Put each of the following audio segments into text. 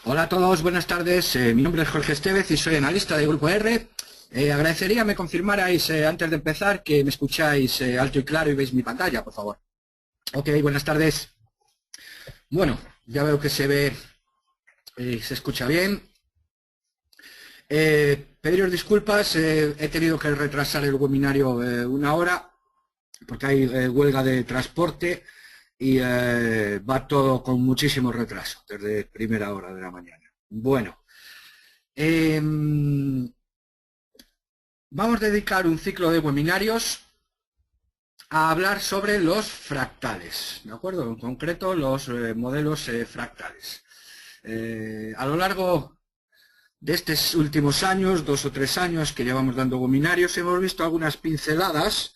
Hola a todos, buenas tardes. Mi nombre es Jorge Estevez y soy analista de Grupo R. Agradecería me confirmarais antes de empezar que me escucháis alto y claro y veis mi pantalla, por favor. Ok, buenas tardes. Bueno, ya veo que se ve y se escucha bien. Pediros disculpas, he tenido que retrasar el webinario una hora porque hay huelga de transporte y va todo con muchísimo retraso desde primera hora de la mañana. Bueno. Vamos a dedicar un ciclo de webinarios a hablar sobre los fractales, ¿de acuerdo? En concreto, los modelos fractales. A lo largo de estos últimos años, 2 o 3 años que llevamos dando webinarios, hemos visto algunas pinceladas.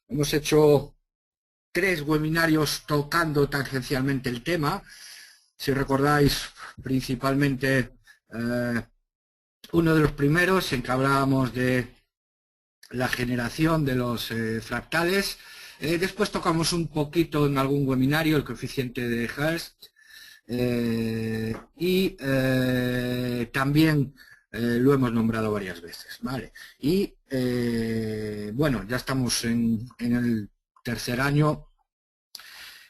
Hemos hecho 3 webinarios tocando tangencialmente el tema. Si recordáis, principalmente uno de los primeros en que hablábamos de la generación de los fractales. Después tocamos un poquito en algún webinario el coeficiente de Hurst y también lo hemos nombrado varias veces, ¿vale? Y bueno, ya estamos en el tercer año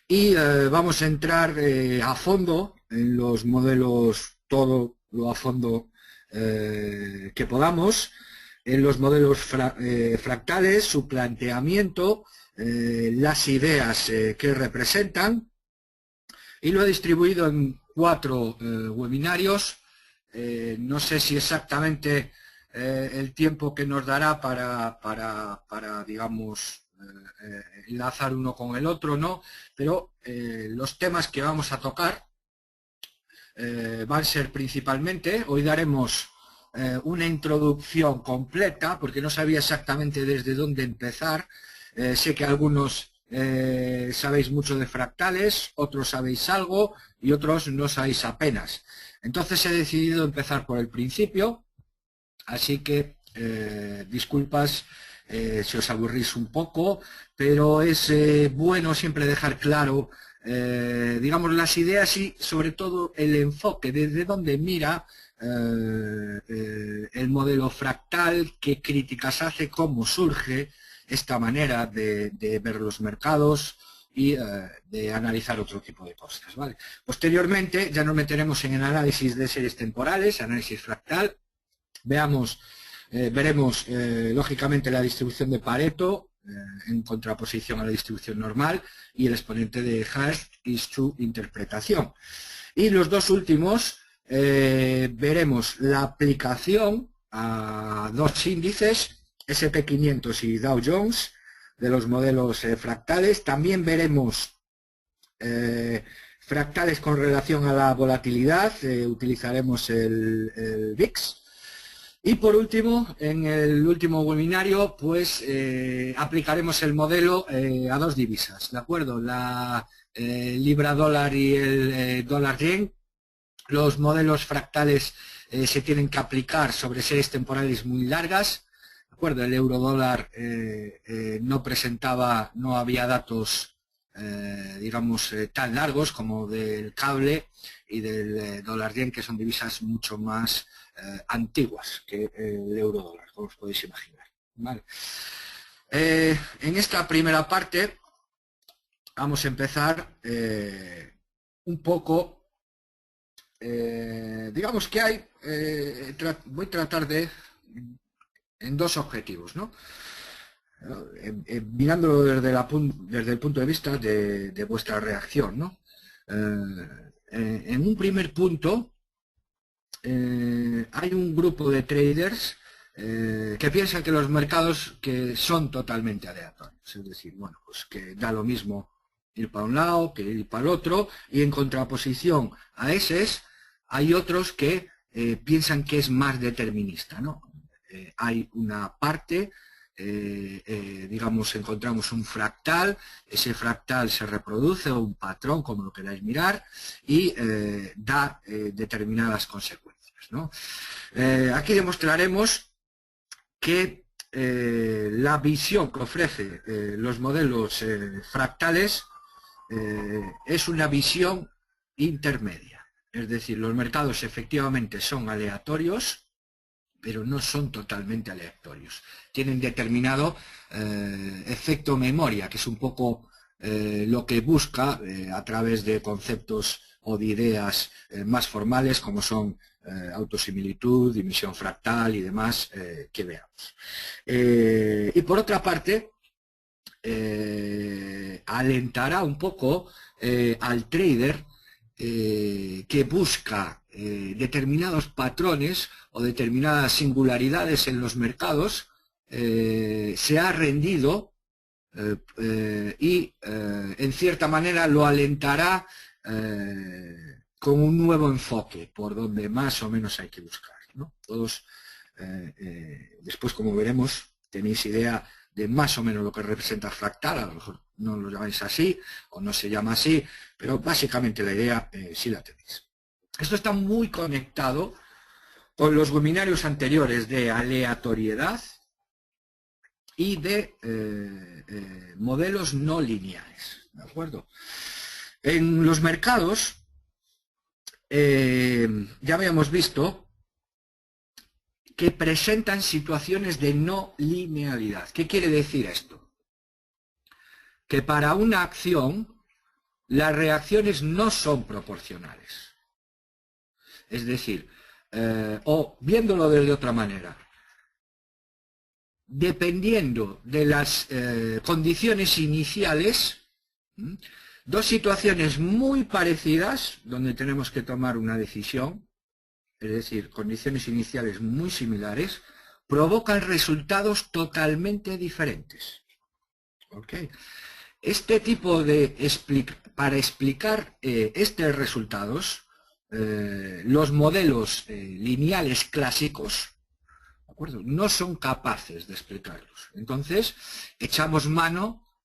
y vamos a entrar a fondo en los modelos, todo lo a fondo que podamos, en los modelos fractales, su planteamiento, las ideas que representan, y lo he distribuido en 4 webinarios. No sé si exactamente el tiempo que nos dará para digamos, enlazar uno con el otro, ¿no? Pero los temas que vamos a tocar van a ser principalmente, hoy daremos una introducción completa, porque no sabía exactamente desde dónde empezar. Sé que algunos sabéis mucho de fractales, otros sabéis algo y otros no sabéis apenas. Entonces he decidido empezar por el principio, así que disculpas si os aburrís un poco, pero es bueno siempre dejar claro digamos, las ideas y sobre todo el enfoque, desde donde mira el modelo fractal, qué críticas hace, cómo surge esta manera de ver los mercados y de analizar otro tipo de cosas, ¿vale? Posteriormente ya nos meteremos en el análisis de series temporales, análisis fractal, veremos lógicamente la distribución de Pareto en contraposición a la distribución normal y el exponente de Hurst y su interpretación. Y los dos últimos veremos la aplicación a 2 índices, SP500 y Dow Jones, de los modelos fractales. También veremos fractales con relación a la volatilidad, utilizaremos el VIX. Y por último, en el último webinario, pues aplicaremos el modelo a 2 divisas, ¿de acuerdo? La libra dólar y el dólar yen. Los modelos fractales se tienen que aplicar sobre series temporales muy largas, ¿de acuerdo? El euro dólar no había datos, digamos, tan largos como del cable y del dólar yen, que son divisas mucho más antiguas que el euro dólar, como os podéis imaginar, ¿vale? En esta primera parte vamos a empezar un poco, digamos que hay, voy a tratar de, en 2 objetivos, ¿no? Mirándolo desde el punto de vista de vuestra reacción, ¿no? En un primer punto, hay un grupo de traders que piensan que los mercados que son totalmente aleatorios, es decir, bueno, pues que da lo mismo ir para un lado que ir para el otro, y en contraposición a esos hay otros que piensan que es más determinista, ¿no? Hay una parte, digamos, encontramos un fractal, ese fractal se reproduce, o un patrón, como lo queráis mirar, y da determinadas consecuencias, ¿no? Aquí demostraremos que la visión que ofrece los modelos fractales es una visión intermedia, Es decir, los mercados efectivamente son aleatorios, pero no son totalmente aleatorios. Tienen determinado efecto memoria, que es un poco lo que busca a través de conceptos o de ideas más formales, como son autosimilitud, dimensión fractal y demás, que veamos. Y por otra parte, alentará un poco al trader que busca determinados patrones o determinadas singularidades en los mercados, se ha rendido y en cierta manera lo alentará con un nuevo enfoque por donde más o menos hay que buscar, ¿no? Todos después, como veremos, tenéis idea de más o menos lo que representa fractal. A lo mejor no lo llamáis así o no se llama así, pero básicamente la idea sí la tenéis. Esto está muy conectado con los webinarios anteriores de aleatoriedad y de modelos no lineales, ¿de acuerdo? En los mercados ya habíamos visto que presentan situaciones de no linealidad. ¿Qué quiere decir esto? Que para una acción las reacciones no son proporcionales. Es decir, o viéndolo de otra manera, dependiendo de las condiciones iniciales, dos situaciones muy parecidas donde tenemos que tomar una decisión, es decir, condiciones iniciales muy similares, provocan resultados totalmente diferentes. ¿Okay? Este tipo de para explicar estos resultados, los modelos lineales clásicos, ¿de acuerdo?, no son capaces de explicarlos. Entonces, echamos mano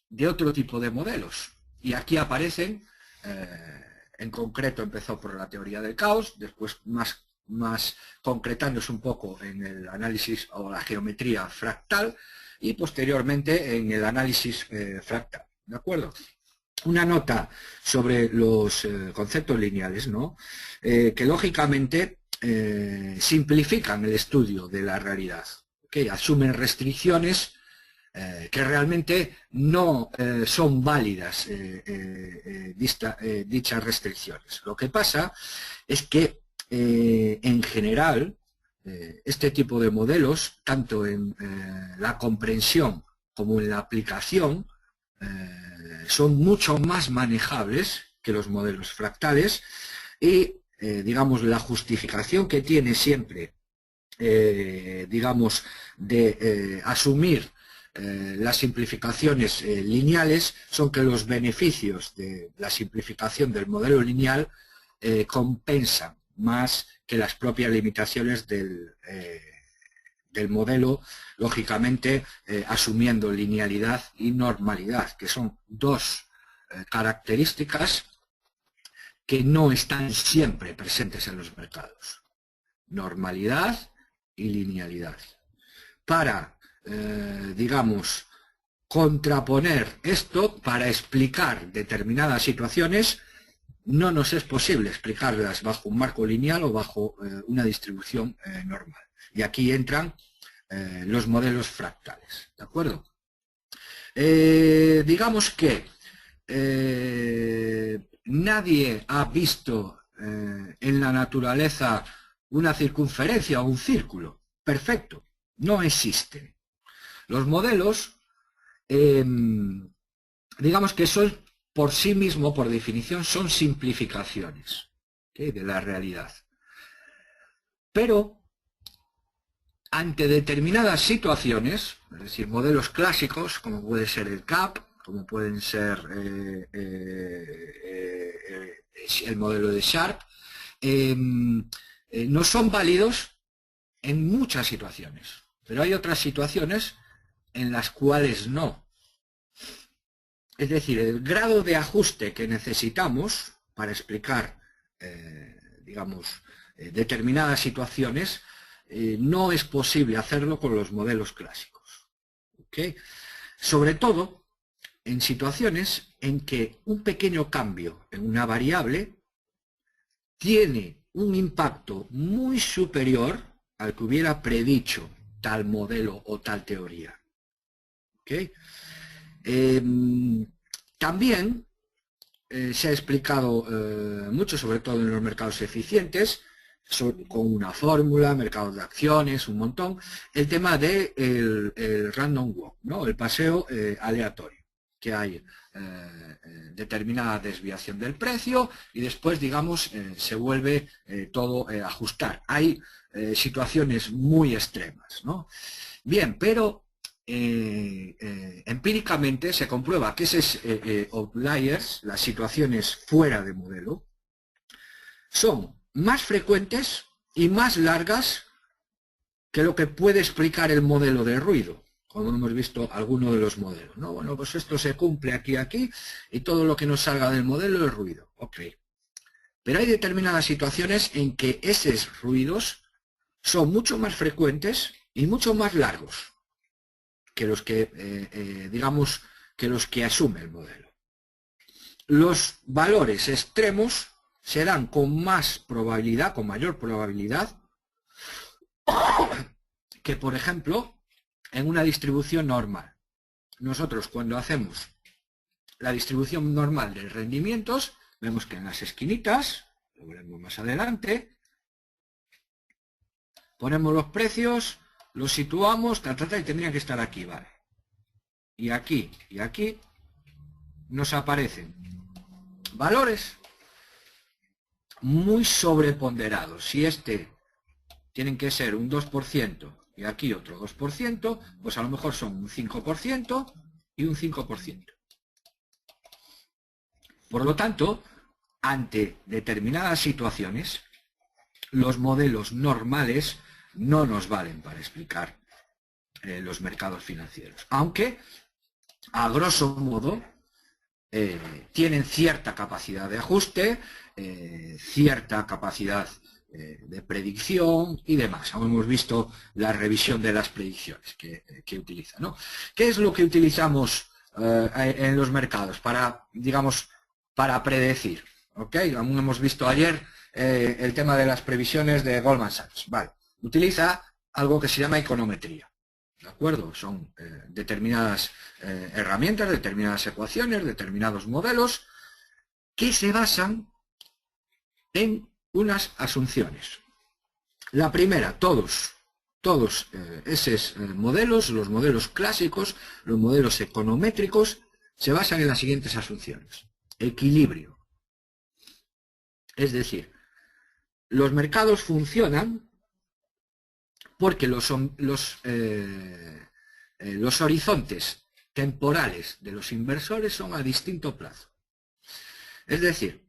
de otro tipo de modelos. Y aquí aparecen, en concreto empezó por la teoría del caos, después más concretándose un poco en el análisis o la geometría fractal y posteriormente en el análisis fractal. ¿De acuerdo? Una nota sobre los conceptos lineales, ¿no? Que lógicamente simplifican el estudio de la realidad, ¿okay? Asumen restricciones que realmente no son válidas dichas restricciones. Lo que pasa es que en general este tipo de modelos, tanto en la comprensión como en la aplicación, son mucho más manejables que los modelos fractales y digamos la justificación que tiene siempre digamos de asumir las simplificaciones lineales son que los beneficios de la simplificación del modelo lineal compensan más que las propias limitaciones del modelo, lógicamente asumiendo linealidad y normalidad, que son dos características que no están siempre presentes en los mercados. Normalidad y linealidad. Para digamos, contraponer esto, para explicar determinadas situaciones, no nos es posible explicarlas bajo un marco lineal o bajo una distribución normal. Y aquí entran los modelos fractales, ¿de acuerdo? Digamos que nadie ha visto en la naturaleza una circunferencia o un círculo. Perfecto, no existen. Los modelos, digamos que son por sí mismos, por definición, son simplificaciones, ¿okay?, de la realidad. Pero, ante determinadas situaciones, es decir, modelos clásicos, como puede ser el CAP, como pueden ser el modelo de Sharp, no son válidos en muchas situaciones. Pero hay otras situaciones en las cuales no. Es decir, el grado de ajuste que necesitamos para explicar, digamos, determinadas situaciones, no es posible hacerlo con los modelos clásicos. ¿Okay? Sobre todo en situaciones en que un pequeño cambio en una variable tiene un impacto muy superior al que hubiera predicho tal modelo o tal teoría. ¿Okay? También se ha explicado mucho, sobre todo en los mercados eficientes, con una fórmula, mercados de acciones, un montón, el tema de el random walk, ¿no? El paseo aleatorio, que hay determinada desviación del precio y después, digamos, se vuelve todo a ajustar. Hay situaciones muy extremas, ¿no? Bien, pero empíricamente se comprueba que esos outliers, las situaciones fuera de modelo, son más frecuentes y más largas que lo que puede explicar el modelo de ruido, como hemos visto algunos de los modelos, ¿no? Bueno, pues esto se cumple aquí, aquí, y todo lo que nos salga del modelo es ruido. Ok. Pero hay determinadas situaciones en que esos ruidos son mucho más frecuentes y mucho más largos que los que, digamos, que los que asume el modelo. Los valores extremos se dan con más probabilidad, con mayor probabilidad, que, por ejemplo, en una distribución normal. Nosotros, cuando hacemos la distribución normal de rendimientos, vemos que en las esquinitas, lo veremos más adelante, ponemos los precios, los situamos, y tendrían que estar aquí, ¿vale? Y aquí nos aparecen valores muy sobreponderados. Si tienen que ser un 2% y aquí otro 2%, pues a lo mejor son un 5% y un 5%. Por lo tanto, ante determinadas situaciones, los modelos normales no nos valen para explicar los mercados financieros. Aunque, a grosso modo, tienen cierta capacidad de ajuste, cierta capacidad de predicción y demás. Aún hemos visto la revisión de las predicciones que utiliza, ¿no? ¿Qué es lo que utilizamos en los mercados para, digamos, para predecir? ¿Ok? Aún hemos visto ayer el tema de las previsiones de Goldman Sachs. Vale. Utiliza algo que se llama econometría. ¿De acuerdo? Son determinadas herramientas, determinadas ecuaciones, determinados modelos que se basan en unas asunciones. La primera, todos esos modelos, los modelos clásicos, los modelos econométricos, se basan en las siguientes asunciones. Equilibrio. Es decir, los mercados funcionan porque los horizontes temporales de los inversores son a distinto plazo. Es decir,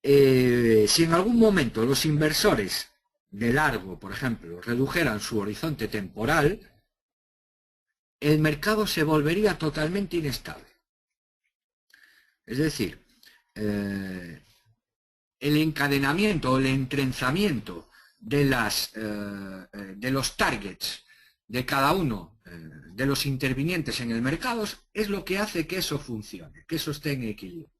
si en algún momento los inversores de largo, por ejemplo, redujeran su horizonte temporal, el mercado se volvería totalmente inestable. Es decir, el encadenamiento o el entrenzamiento de los targets de cada uno de los intervinientes en el mercado es lo que hace que eso funcione, que eso esté en equilibrio.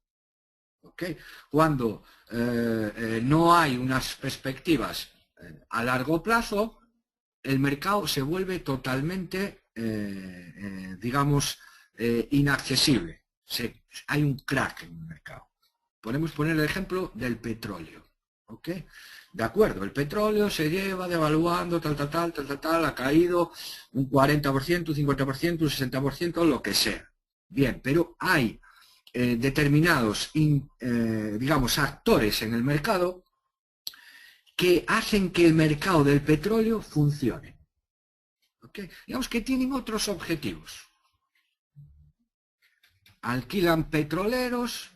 ¿Okay? Cuando no hay unas perspectivas a largo plazo, el mercado se vuelve totalmente, digamos, inaccesible. Hay un crack en el mercado. Podemos poner el ejemplo del petróleo. ¿Ok? De acuerdo, el petróleo se lleva devaluando, tal, ha caído un 40%, un 50%, un 60%, lo que sea. Bien, pero hay determinados, digamos, actores en el mercado que hacen que el mercado del petróleo funcione. ¿Okay? Digamos que tienen otros objetivos. Alquilan petroleros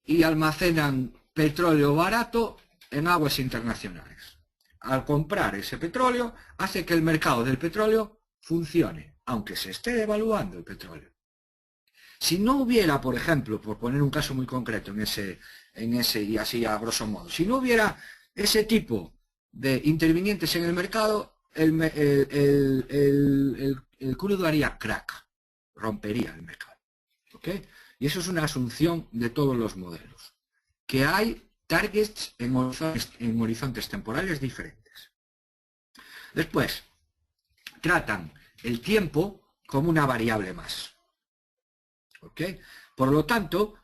y almacenan petróleo barato en aguas internacionales. Al comprar ese petróleo, hace que el mercado del petróleo funcione, aunque se esté devaluando el petróleo. Si no hubiera, por ejemplo, por poner un caso muy concreto en ese y así a grosso modo, si no hubiera ese tipo de intervinientes en el mercado, el crudo haría crack, rompería el mercado. ¿Okay? Y eso es una asunción de todos los modelos. Que hay targets en horizontes temporales diferentes. Después, tratan el tiempo como una variable más. ¿Ok? Por lo tanto,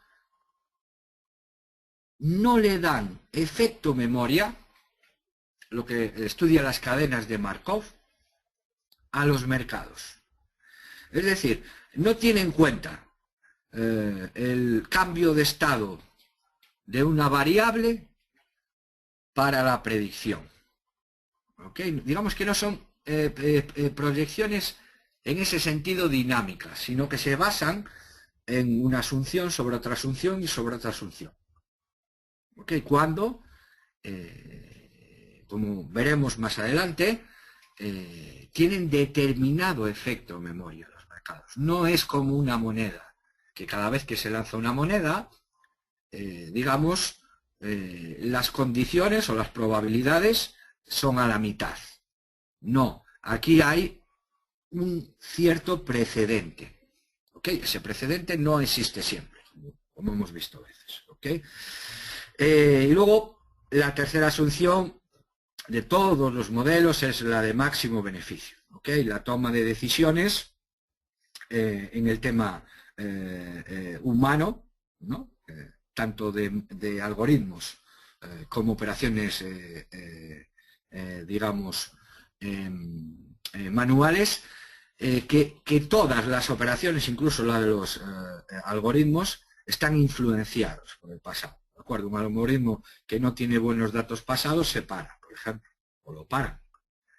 no le dan efecto memoria, lo que estudia las cadenas de Markov, a los mercados. Es decir, no tiene en cuenta el cambio de estado de una variable para la predicción. ¿Okay? Digamos que no son proyecciones en ese sentido dinámicas, sino que se basan en una asunción sobre otra asunción y sobre otra asunción. ¿Okay? Cuando, como veremos más adelante, tienen determinado efecto memoria los mercados. No es como una moneda, que cada vez que se lanza una moneda, digamos, las condiciones o las probabilidades son a la mitad. No, aquí hay un cierto precedente. ¿Okay? Ese precedente no existe siempre, como hemos visto a veces. ¿Okay? Y luego, la tercera asunción de todos los modelos es la de máximo beneficio. ¿Okay? La toma de decisiones en el tema humano, ¿no? Tanto de algoritmos como operaciones, digamos, manuales, que todas las operaciones, incluso la de los algoritmos, están influenciados por el pasado. ¿De acuerdo? Un algoritmo que no tiene buenos datos pasados se para, por ejemplo, o lo paran.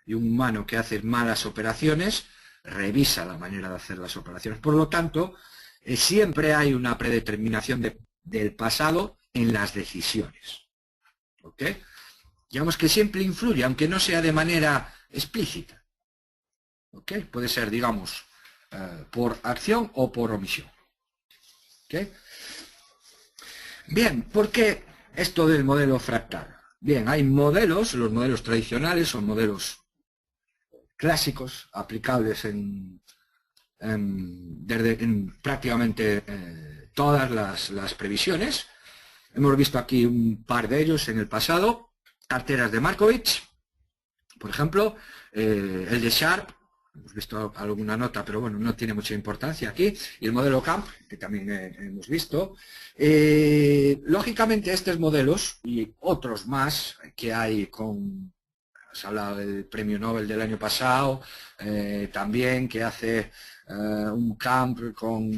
Y un humano que hace malas operaciones revisa la manera de hacer las operaciones. Por lo tanto, siempre hay una predeterminación del pasado en las decisiones. ¿Ok? Digamos que siempre influye, aunque no sea de manera explícita. ¿Ok? Puede ser, digamos, por acción o por omisión. ¿Ok? Bien, ¿por qué esto del modelo fractal? Bien, hay modelos, los modelos tradicionales son modelos clásicos, aplicables en prácticamente todas las previsiones. Hemos visto aquí un par de ellos en el pasado. Carteras de Markovich, por ejemplo, el de Sharp, hemos visto alguna nota, pero bueno, no tiene mucha importancia aquí, y el modelo Camp, que también hemos visto. Lógicamente, estos modelos y otros más que hay con... Se ha hablado del premio Nobel del año pasado, también que hace un camp con,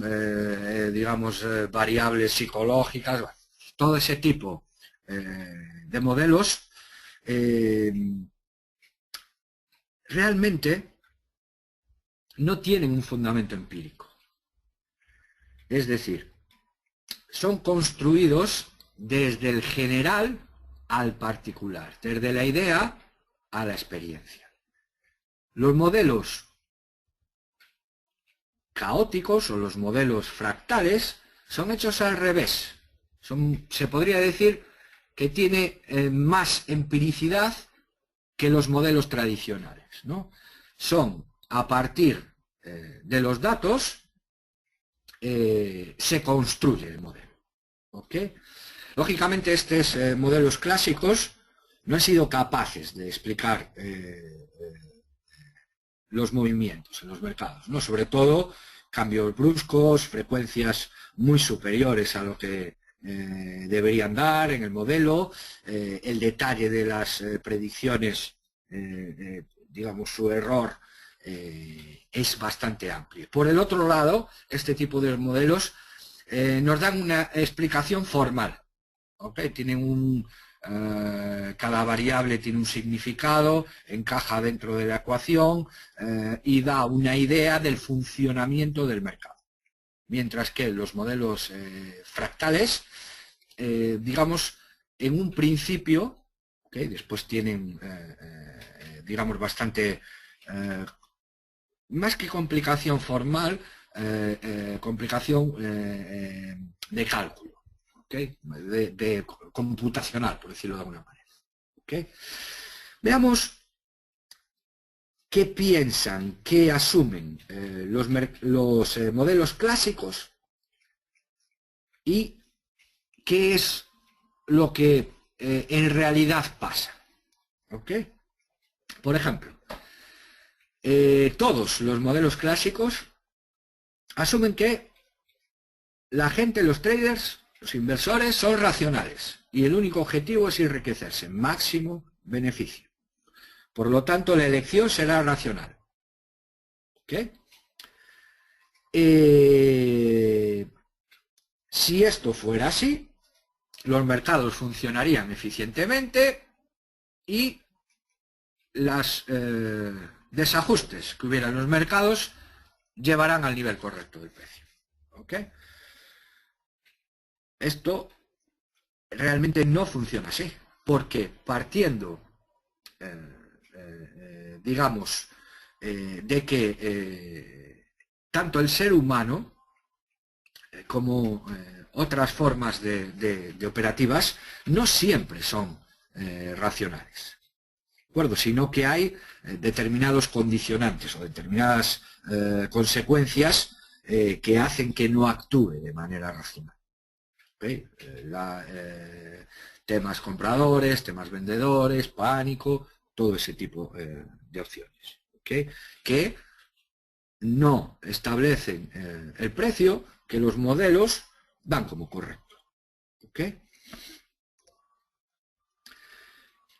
digamos, variables psicológicas, bueno, todo ese tipo de modelos realmente no tienen un fundamento empírico. Es decir, son construidos desde el general al particular, desde la idea a la experiencia. Los modelos caóticos o los modelos fractales son hechos al revés. Se podría decir que tiene más empiricidad que los modelos tradicionales, ¿no? Son a partir de los datos se construye el modelo. ¿Ok? Lógicamente estos modelos clásicos no han sido capaces de explicar los movimientos en los mercados, ¿no? Sobre todo cambios bruscos, frecuencias muy superiores a lo que deberían dar en el modelo, el detalle de las predicciones, digamos, su error es bastante amplio. Por el otro lado, este tipo de modelos nos dan una explicación formal. ¿Okay? Tienen cada variable tiene un significado, encaja dentro de la ecuación y da una idea del funcionamiento del mercado. Mientras que los modelos fractales, digamos, en un principio, ¿okay? Después tienen, digamos, bastante, más que complicación formal, complicación de cálculo. ¿Okay? De computacional, por decirlo de alguna manera. ¿Okay? Veamos qué piensan, qué asumen los modelos clásicos y qué es lo que en realidad pasa. ¿Ok? Por ejemplo, todos los modelos clásicos asumen que la gente, los traders, los inversores son racionales y el único objetivo es enriquecerse, máximo beneficio. Por lo tanto, la elección será racional. ¿Ok? Si esto fuera así, los mercados funcionarían eficientemente y los desajustes que hubiera en los mercados llevarán al nivel correcto del precio. ¿Ok? Esto realmente no funciona así, porque partiendo, digamos, de que tanto el ser humano como otras formas de operativas no siempre son racionales, ¿de acuerdo? Sino que hay determinados condicionantes o determinadas consecuencias que hacen que no actúe de manera racional. ¿Okay? Temas compradores, temas vendedores, pánico, todo ese tipo de opciones, ¿okay? Que no establecen el precio que los modelos dan como correcto. ¿Okay?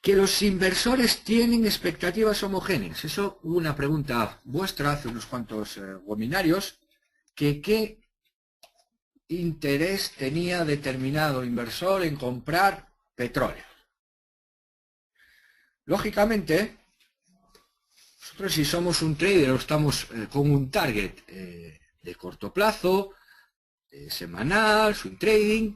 Que los inversores tienen expectativas homogéneas. Eso hubo una pregunta vuestra hace unos cuantos webinarios, que qué interés tenía determinado inversor en comprar petróleo. Lógicamente, nosotros si somos un trader o estamos con un target de corto plazo, semanal, swing trading,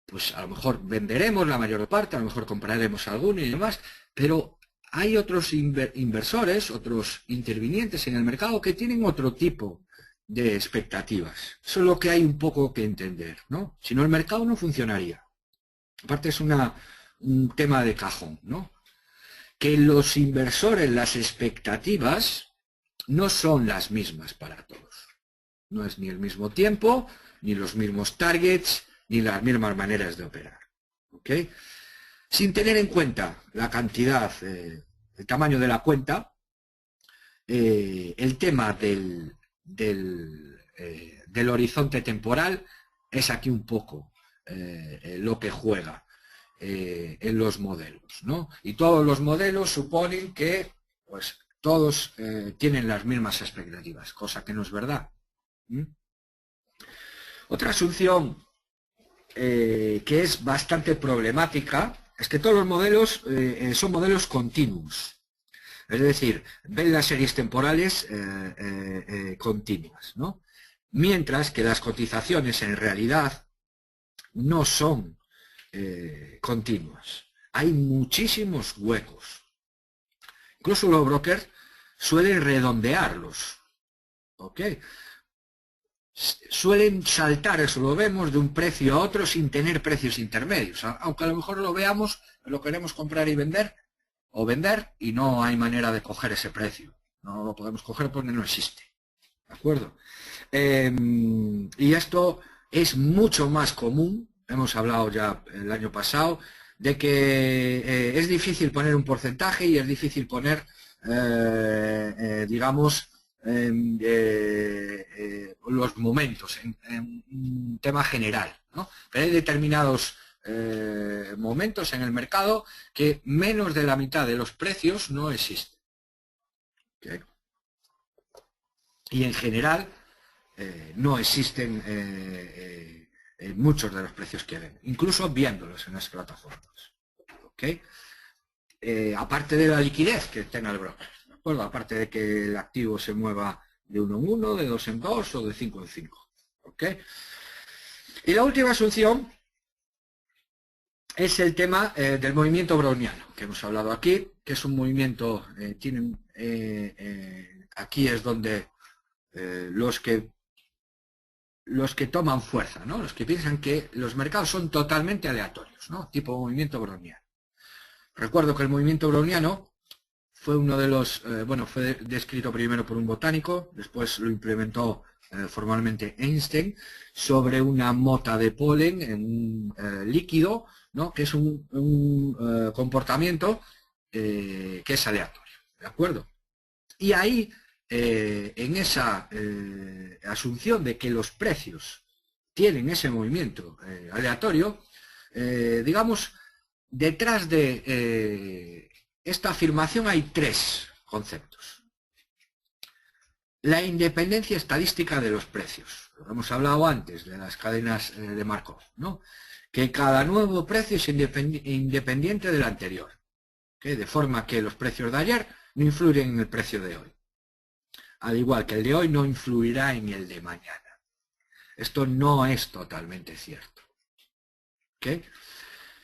pues a lo mejor venderemos la mayor parte, a lo mejor compraremos alguno y demás, pero hay otros inversores, otros intervinientes en el mercado que tienen otro tipo de expectativas. Eso es lo que hay un poco que entender, ¿no? Si no, el mercado no funcionaría. Aparte es un tema de cajón, ¿no? Que los inversores, las expectativas no son las mismas para todos. No es ni el mismo tiempo, ni los mismos targets, ni las mismas maneras de operar. ¿Ok? Sin tener en cuenta la cantidad, el tamaño de la cuenta, el tema del horizonte temporal es aquí un poco lo que juega en los modelos, ¿no? Y todos los modelos suponen que pues todos tienen las mismas expectativas, cosa que no es verdad. Otra asunción que es bastante problemática es que todos los modelos son modelos continuos. Es decir, ven las series temporales continuas, ¿no? Mientras que las cotizaciones en realidad no son continuas. Hay muchísimos huecos. Incluso los brokers suelen redondearlos. ¿Ok? Suelen saltar, eso lo vemos, de un precio a otro sin tener precios intermedios. Aunque a lo mejor lo veamos, lo queremos comprar y vender, o vender, y no hay manera de coger ese precio. No lo podemos coger porque no existe. ¿De acuerdo? Y esto es mucho más común, hemos hablado ya el año pasado, de que es difícil poner un porcentaje y es difícil poner, digamos, los momentos en un tema general, ¿no? Pero hay determinados momentos en el mercado que menos de la mitad de los precios no existen. ¿Okay? Y en general no existen muchos de los precios que ven, incluso viéndolos en las plataformas. ¿Okay? Aparte de la liquidez que tenga el broker, ¿de acuerdo? Aparte de que el activo se mueva de 1 en 1, de 2 en 2 o de 5 en 5. ¿Okay? Y la última asunción es el tema del movimiento browniano, que hemos hablado aquí, que es un movimiento, aquí es donde los que toman fuerza, ¿no? Los que piensan que los mercados son totalmente aleatorios, ¿no? Tipo movimiento browniano. Recuerdo que el movimiento browniano fue uno de los, fue descrito primero por un botánico, después lo implementó formalmente Einstein sobre una mota de polen en un líquido ¿no? Que es un comportamiento que es aleatorio, ¿de acuerdo? Y ahí, en esa asunción de que los precios tienen ese movimiento aleatorio, digamos, detrás de esta afirmación hay tres conceptos. La independencia estadística de los precios. Lo hemos hablado antes de las cadenas de Markov, ¿no? Que cada nuevo precio es independiente del anterior, ¿okay? De forma que los precios de ayer no influyen en el precio de hoy. Al igual que el de hoy no influirá en el de mañana. Esto no es totalmente cierto. ¿Okay?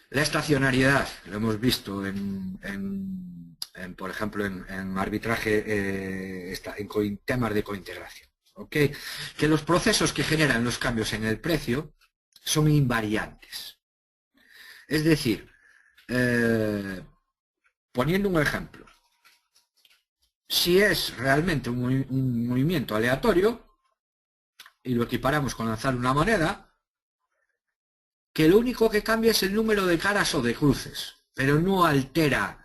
La estacionariedad, lo hemos visto por ejemplo, en arbitraje, en temas de cointegración. ¿Okay? Que los procesos que generan los cambios en el precio son invariantes. Es decir, poniendo un ejemplo, si es realmente un movimiento aleatorio, y lo equiparamos con lanzar una moneda, que lo único que cambia es el número de caras o de cruces, pero no altera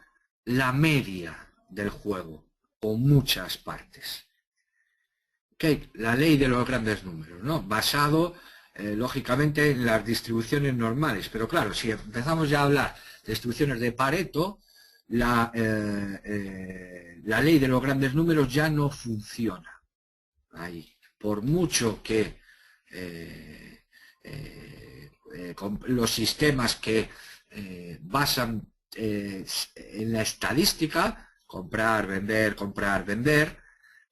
la media del juego, o muchas partes. ¿Okay? La ley de los grandes números, ¿no? Basado, lógicamente, en las distribuciones normales. Pero claro, si empezamos ya a hablar de distribuciones de Pareto, la ley de los grandes números ya no funciona ahí. Por mucho que los sistemas que basan en la estadística, comprar, vender,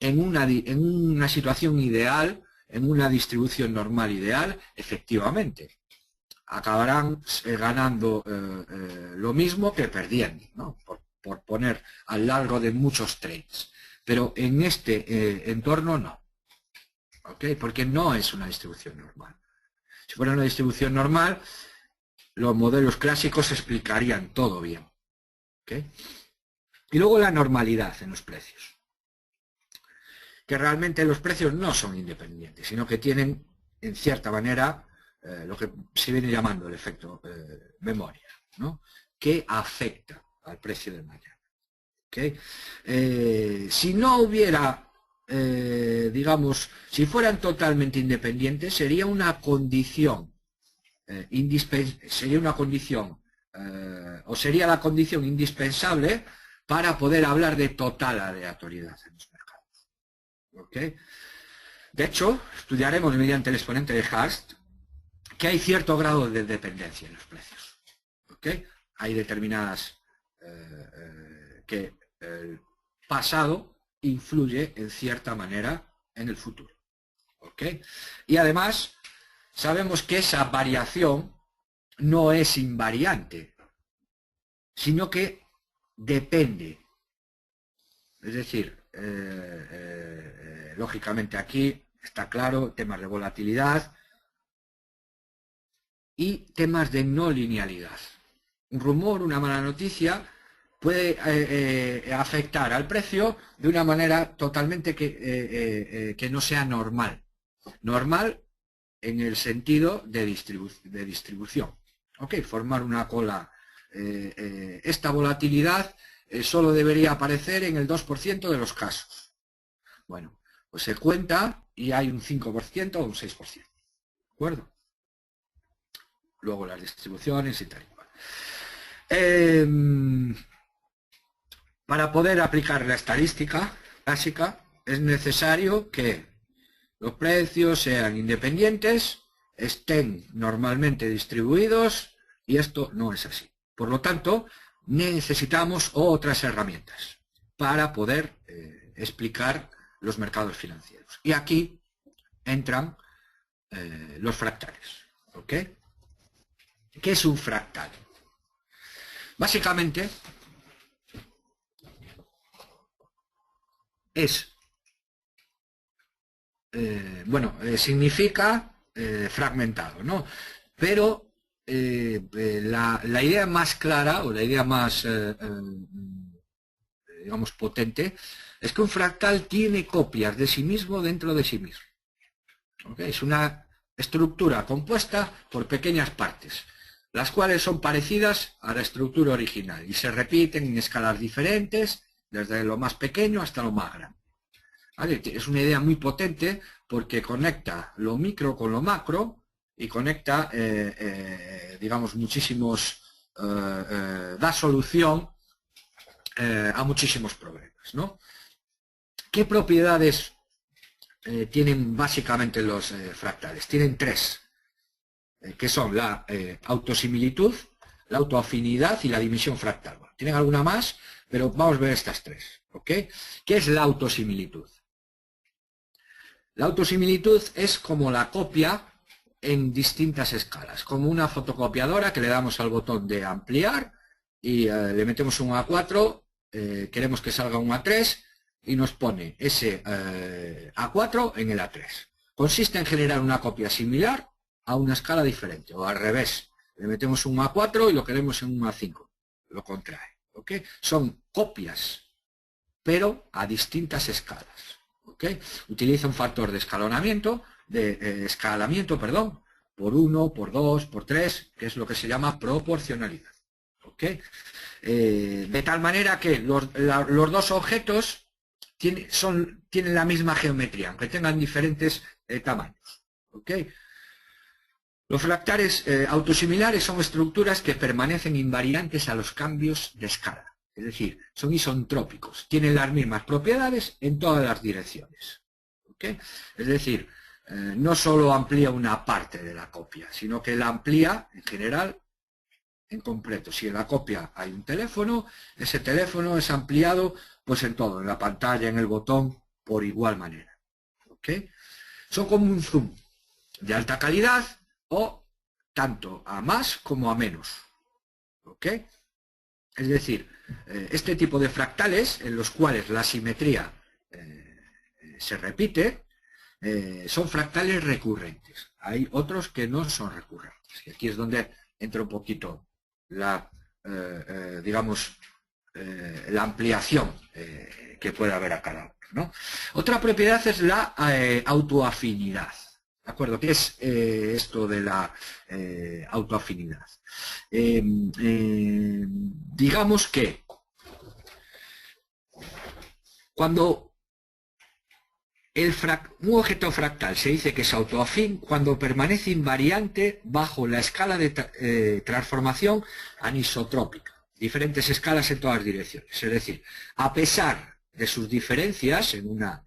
en una situación ideal, en una distribución normal ideal, efectivamente, acabarán ganando lo mismo que perdiendo, ¿no? Por poner a lo largo de muchos trades. Pero en este entorno no. ¿Okay? Porque no es una distribución normal. Si fuera una distribución normal, los modelos clásicos explicarían todo bien. ¿Okay? Y luego la normalidad en los precios. Que realmente los precios no son independientes, sino que tienen, en cierta manera, lo que se viene llamando el efecto memoria, ¿no? Que afecta al precio del mañana. ¿Okay? Si no hubiera, digamos, si fueran totalmente independientes, sería una condición, sería la condición indispensable para poder hablar de total aleatoriedad en los mercados. ¿Okay? De hecho, estudiaremos mediante el exponente de Hurst que hay cierto grado de dependencia en los precios. ¿Okay? Hay determinadas que el pasado influye en cierta manera en el futuro. ¿Okay? Y además sabemos que esa variación no es invariante, sino que depende. Es decir, lógicamente aquí está claro temas de volatilidad y temas de no linealidad. Un rumor, una mala noticia puede afectar al precio de una manera totalmente que no sea normal. Normal en el sentido de distribución. ¿Okay? Formar una cola. Esta volatilidad solo debería aparecer en el 2% de los casos. Bueno, pues se cuenta y hay un 5% o un 6%. ¿De acuerdo? Luego las distribuciones y tal y cual. Para poder aplicar la estadística básica es necesario que los precios sean independientes, estén normalmente distribuidos, y esto no es así. Por lo tanto, necesitamos otras herramientas para poder explicar los mercados financieros. Y aquí entran los fractales. ¿Okay? ¿Qué es un fractal? Básicamente es, significa fragmentado, ¿no? Pero la idea más clara o la idea más, digamos, potente es que un fractal tiene copias de sí mismo dentro de sí mismo. ¿Okay? Es una estructura compuesta por pequeñas partes. las cuales son parecidas a la estructura original y se repiten en escalas diferentes, desde lo más pequeño hasta lo más grande. ¿Vale? Es una idea muy potente porque conecta lo micro con lo macro y conecta, digamos, da solución a muchísimos problemas, ¿no? ¿Qué propiedades tienen básicamente los fractales? Tienen tres, que son la autosimilitud, la autoafinidad y la dimensión fractal. Bueno, tienen alguna más, pero vamos a ver estas tres, ¿ok? ¿Qué es la autosimilitud? La autosimilitud es como la copia en distintas escalas, como una fotocopiadora que le damos al botón de ampliar y le metemos un A4, queremos que salga un A3 y nos pone ese A4 en el A3. Consiste en generar una copia similar a una escala diferente, o al revés, le metemos un A4 y lo queremos en un A5, lo contrae, ¿ok? Son copias, pero a distintas escalas. ¿Okay? Utiliza un factor de escalamiento, por 1, por 2, por 3, que es lo que se llama proporcionalidad. ¿Okay? De tal manera que los dos objetos tienen la misma geometría, aunque tengan diferentes tamaños. ¿Okay? Los fractales autosimilares son estructuras que permanecen invariantes a los cambios de escala. Es decir, son isentrópicos, tienen las mismas propiedades en todas las direcciones. ¿Okay? Es decir, no solo amplía una parte de la copia, sino que la amplía en general, en completo. Si en la copia hay un teléfono, ese teléfono es ampliado pues en todo, en la pantalla, en el botón, por igual manera. ¿Okay? Son como un zoom de alta calidad o tanto a más como a menos. ¿Okay? Es decir, este tipo de fractales en los cuales la simetría se repite son fractales recurrentes. Hay otros que no son recurrentes. Y aquí es donde entra un poquito la, digamos, la ampliación que puede haber a cada uno, ¿no? Otra propiedad es la autoafinidad. ¿De acuerdo? ¿Qué es esto de la autoafinidad? Digamos que cuando un objeto fractal se dice que es autoafín cuando permanece invariante bajo la escala de transformación anisotrópica, diferentes escalas en todas las direcciones. Es decir, a pesar de sus diferencias en una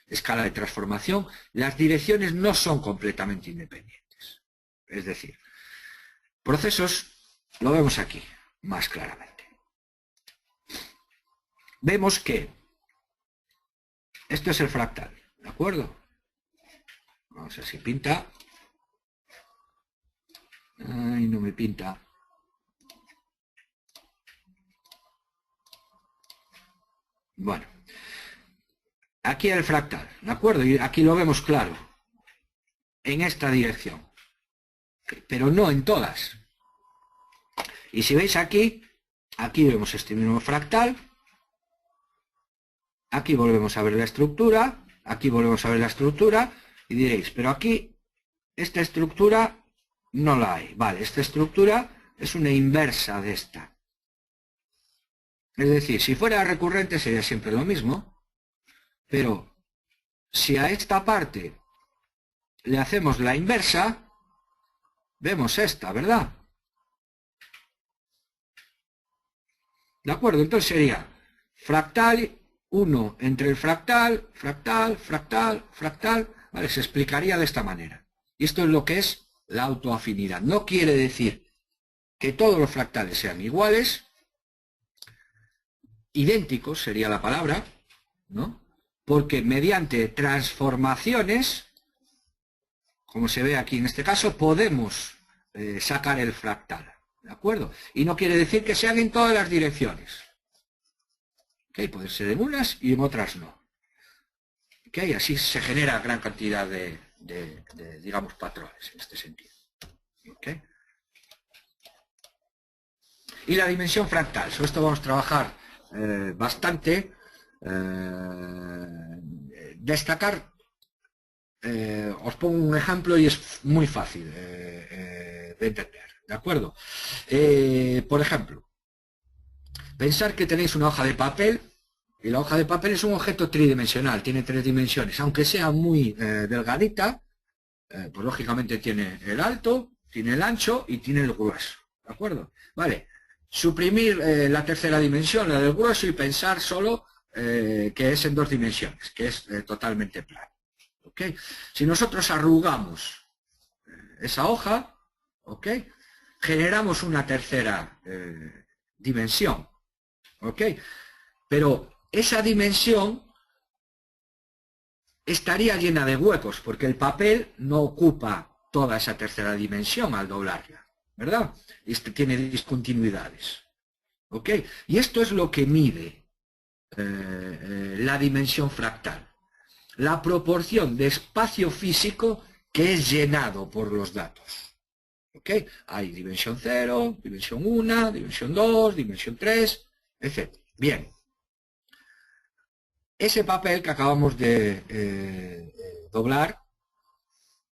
escala de transformación, las direcciones no son completamente independientes. Es decir, procesos, lo vemos aquí más claramente. Vemos que esto es el fractal, ¿de acuerdo? Vamos a ver si pinta. Ay, no me pinta. Bueno, aquí el fractal, ¿de acuerdo? Y aquí lo vemos claro, en esta dirección, pero no en todas. Y si veis aquí vemos este mismo fractal. Aquí volvemos a ver la estructura, aquí volvemos a ver la estructura, y diréis, pero aquí esta estructura no la hay. Vale, esta estructura es una inversa de esta. Es decir, si fuera recurrente sería siempre lo mismo, pero si a esta parte le hacemos la inversa, vemos esta, ¿verdad? ¿De acuerdo? Entonces sería fractal 1 entre el fractal, fractal, fractal, fractal, ¿vale? Se explicaría de esta manera. Y esto es lo que es la autoafinidad. No quiere decir que todos los fractales sean iguales, idénticos sería la palabra, ¿no? Porque mediante transformaciones, como se ve aquí en este caso, podemos sacar el fractal, ¿de acuerdo? Y no quiere decir que sean en todas las direcciones. ¿Okay? Puede ser en unas y en otras no. ¿Okay? Así se genera gran cantidad de digamos, patrones en este sentido. ¿Okay? Y la dimensión fractal. Sobre esto vamos a trabajar bastante. Destacar, os pongo un ejemplo y es muy fácil de entender. ¿De acuerdo? Por ejemplo, pensar que tenéis una hoja de papel, y la hoja de papel es un objeto tridimensional, tiene 3 dimensiones, aunque sea muy delgadita, pues lógicamente tiene el alto, tiene el ancho y tiene el grueso, ¿de acuerdo? Vale, suprimir la tercera dimensión, la del grueso, y pensar solo que es en 2 dimensiones, que es totalmente plano, ¿ok? Si nosotros arrugamos esa hoja, ¿ok? Generamos una tercera dimensión, ¿ok? Pero esa dimensión estaría llena de huecos, porque el papel no ocupa toda esa tercera dimensión al doblarla, ¿verdad? Tiene discontinuidades, ¿ok? Y esto es lo que mide la dimensión fractal, la proporción de espacio físico que es llenado por los datos, ¿ok? Hay dimensión 0, dimensión 1, dimensión 2, dimensión 3, etc. Bien. Ese papel que acabamos de doblar,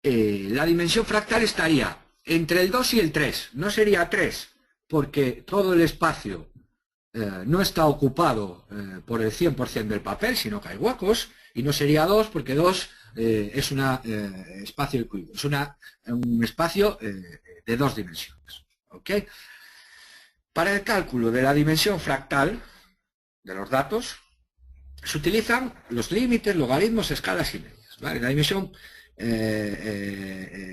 la dimensión fractal estaría entre el 2 y el 3. No sería 3, porque todo el espacio no está ocupado por el 100% del papel, sino que hay huecos, y no sería 2, porque 2 es un espacio euclidio, es un espacio de 2 dimensiones. ¿Ok? Para el cálculo de la dimensión fractal de los datos, se utilizan los límites, logaritmos, escalas y medias, ¿vale? La dimensión,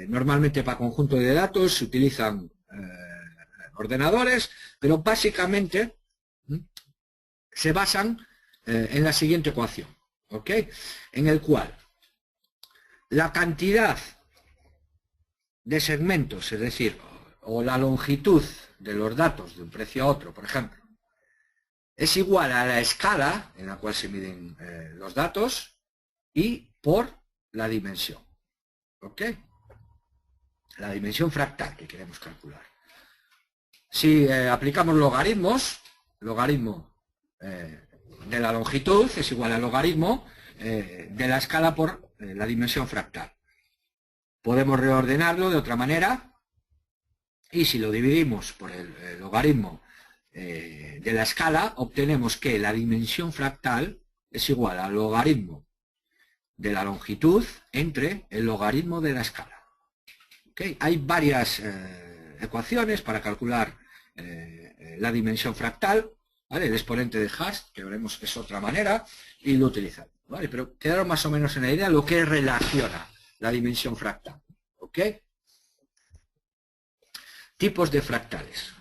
normalmente para conjunto de datos se utilizan ordenadores, pero básicamente se basan en la siguiente ecuación, ¿ok? En el cual la cantidad de segmentos, es decir, o la longitud de los datos de un precio a otro, por ejemplo, es igual a la escala en la cual se miden los datos y por la dimensión, ¿ok? La dimensión fractal que queremos calcular. Si aplicamos logaritmos, logaritmo de la longitud es igual al logaritmo de la escala por la dimensión fractal. Podemos reordenarlo de otra manera, y si lo dividimos por el logaritmo de la escala, obtenemos que la dimensión fractal es igual al logaritmo de la longitud entre el logaritmo de la escala. ¿Okay? Hay varias ecuaciones para calcular la dimensión fractal, ¿vale? El exponente de Hash, que veremos es otra manera, y lo utilizan, ¿vale? Pero quedaron más o menos en la idea lo que relaciona la dimensión fractal, ¿ok? Tipos de fractales.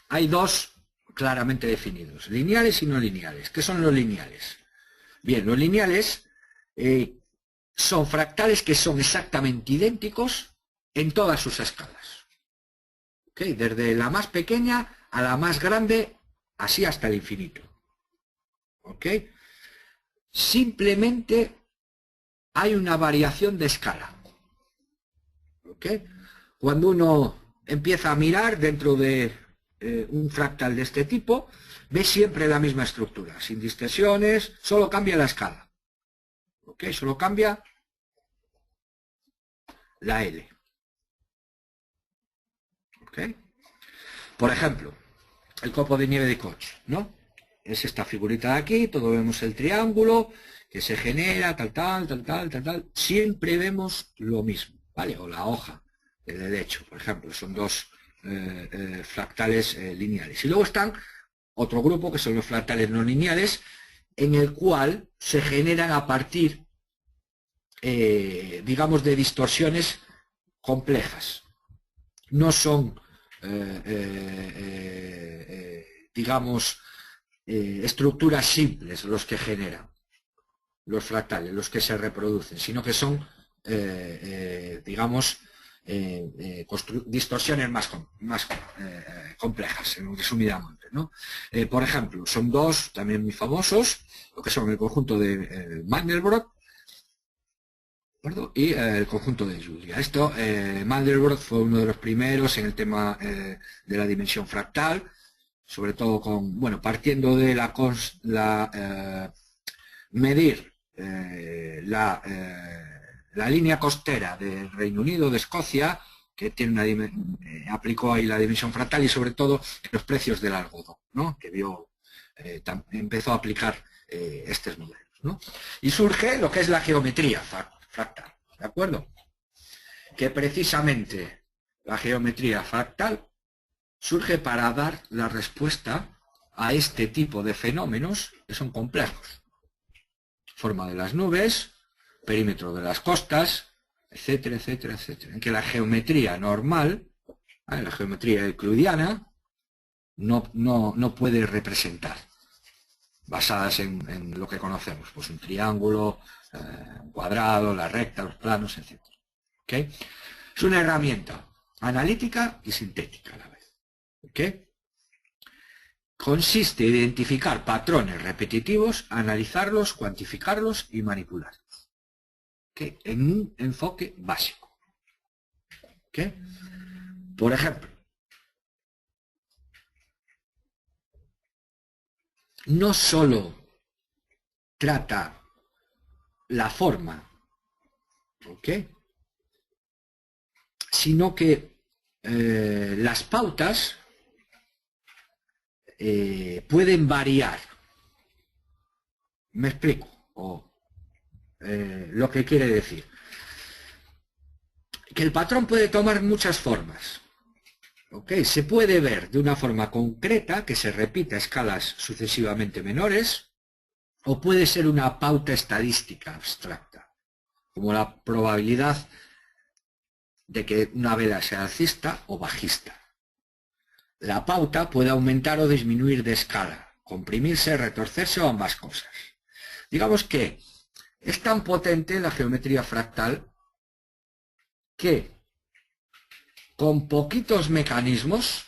Hay dos claramente definidos, lineales y no lineales. ¿Qué son los lineales? Bien, los lineales son fractales que son exactamente idénticos en todas sus escalas. ¿Okay? Desde la más pequeña a la más grande, así hasta el infinito. ¿Ok? Simplemente hay una variación de escala. ¿Ok? Cuando uno empieza a mirar dentro de un fractal de este tipo, ve siempre la misma estructura, sin distorsiones, solo cambia la escala. ¿Ok? Solo cambia la L. ¿Ok? Por ejemplo, el copo de nieve de Koch, ¿no? Es esta figurita de aquí, todos vemos el triángulo que se genera, tal. Siempre vemos lo mismo, ¿vale? O la hoja del helecho, por ejemplo, son dos fractales lineales. Y luego están otro grupo que son los fractales no lineales, en el cual se generan a partir, digamos, de distorsiones complejas. No son, digamos, estructuras simples los que generan los fractales, los que se reproducen, sino que son, digamos, distorsiones más complejas, resumidamente, ¿no? Por ejemplo, son dos también muy famosos, lo que son el conjunto de Mandelbrot y el conjunto de Julia. Esto, Mandelbrot fue uno de los primeros en el tema de la dimensión fractal, sobre todo con, bueno, partiendo de medir la línea costera del Reino Unido, de Escocia, que tiene una aplicó ahí la dimensión fractal y sobre todo los precios del algodón, ¿no? Que vio, empezó a aplicar estos modelos, ¿no? Y surge lo que es la geometría fractal, ¿de acuerdo? Que precisamente la geometría fractal surge para dar la respuesta a este tipo de fenómenos que son complejos. Forma de las nubes, perímetro de las costas, etcétera, etcétera, etcétera. En que la geometría normal, la geometría euclidiana, no puede representar, basadas en lo que conocemos, pues un triángulo, un cuadrado, la recta, los planos, etcétera. ¿Okay? Es una herramienta analítica y sintética a la vez. ¿Okay? Consiste en identificar patrones repetitivos, analizarlos, cuantificarlos y manipularlos. ¿Okay? En un enfoque básico. ¿Okay? Por ejemplo, no solo trata la forma, ¿okay? Sino que las pautas pueden variar. Me explico. Lo que quiere decir. Que el patrón puede tomar muchas formas. ¿Okay? Se puede ver de una forma concreta, que se repite a escalas sucesivamente menores, o puede ser una pauta estadística abstracta, como la probabilidad de que una vela sea alcista o bajista. La pauta puede aumentar o disminuir de escala, comprimirse, retorcerse o ambas cosas. Digamos que es tan potente la geometría fractal que con poquitos mecanismos,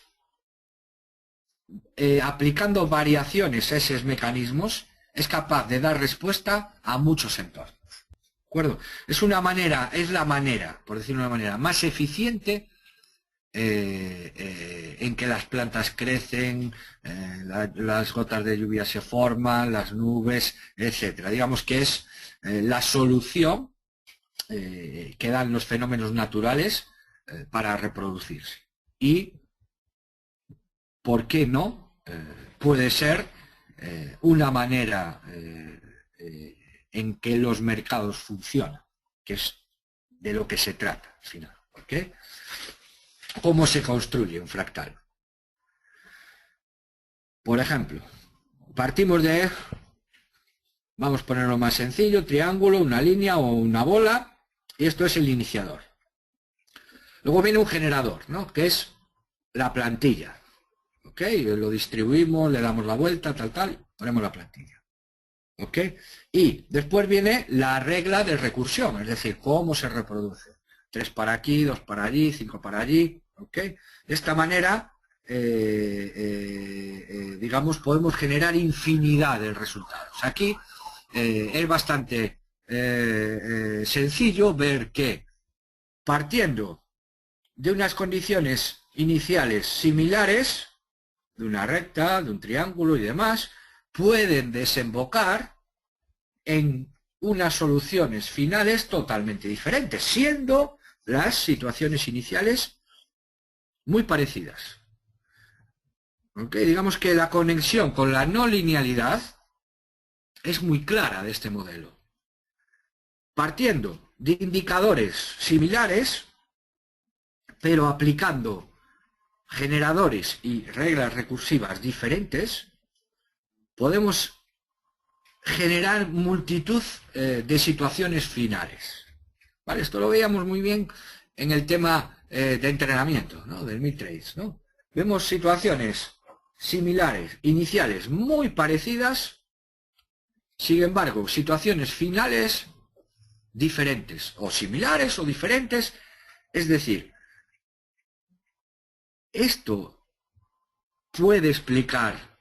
aplicando variaciones a esos mecanismos, es capaz de dar respuesta a muchos entornos. ¿De acuerdo? Es la manera, por decirlo de una manera, más eficiente en que las plantas crecen, las gotas de lluvia se forman, las nubes, etcétera. Digamos que es la solución que dan los fenómenos naturales para reproducirse. Y, ¿por qué no? Puede ser una manera en que los mercados funcionan, que es de lo que se trata al final. ¿Okay? ¿Cómo se construye un fractal? Por ejemplo, partimos de, vamos a ponerlo más sencillo, triángulo, una línea o una bola, y esto es el iniciador. Luego viene un generador, ¿no? Que es la plantilla. ¿Ok? Lo distribuimos, le damos la vuelta, tal, ponemos la plantilla. ¿Ok? Y después viene la regla de recursión, es decir, cómo se reproduce. 3 para aquí, 2 para allí, 5 para allí. ¿Ok? De esta manera, digamos, podemos generar infinidad de resultados. Aquí es bastante sencillo ver que, partiendo de unas condiciones iniciales similares, de una recta, de un triángulo y demás, pueden desembocar en unas soluciones finales totalmente diferentes, siendo las situaciones iniciales muy parecidas. ¿Okay? Digamos que la conexión con la no linealidad es muy clara de este modelo. Partiendo de indicadores similares, pero aplicando generadores y reglas recursivas diferentes, podemos generar multitud de situaciones finales. ¿Vale? Esto lo veíamos muy bien en el tema de entrenamiento, ¿no? Del mid-trades, ¿no? Vemos situaciones similares, iniciales muy parecidas, sin embargo, situaciones finales diferentes, o similares o diferentes, es decir, esto puede explicar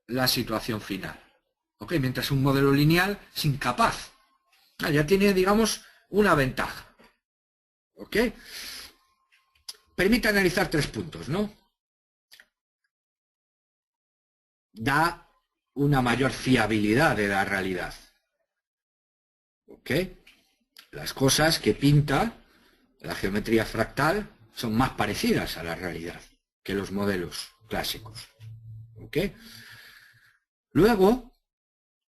la situación final. ¿Okay? Mientras un modelo lineal es incapaz. Ya tiene, digamos, una ventaja. ¿Ok? Permite analizar 3 puntos, ¿no? Da una mayor fiabilidad de la realidad. ¿Ok? Las cosas que pinta la geometría fractal son más parecidas a la realidad que los modelos clásicos. ¿Ok? Luego,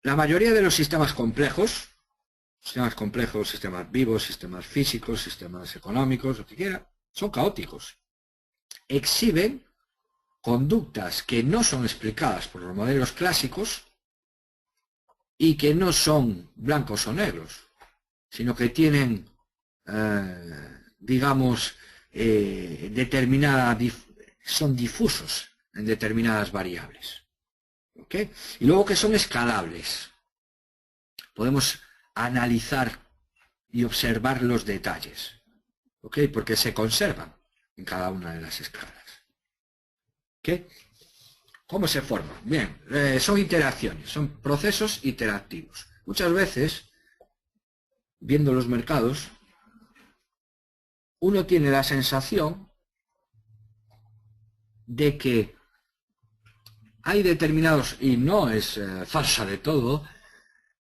la mayoría de los sistemas complejos, sistemas vivos, sistemas físicos, sistemas económicos, lo que quiera, son caóticos. Exhiben conductas que no son explicadas por los modelos clásicos y que no son blancos o negros, sino que tienen, digamos, son difusos en determinadas variables. ¿Ok? Y luego que son escalables. Podemos analizar y observar los detalles. ¿Ok? Porque se conservan en cada una de las escalas. ¿Ok? ¿Cómo se forman? Bien, son interacciones, son procesos interactivos. Muchas veces, viendo los mercados, uno tiene la sensación de que hay determinados, y no es falsa de todo,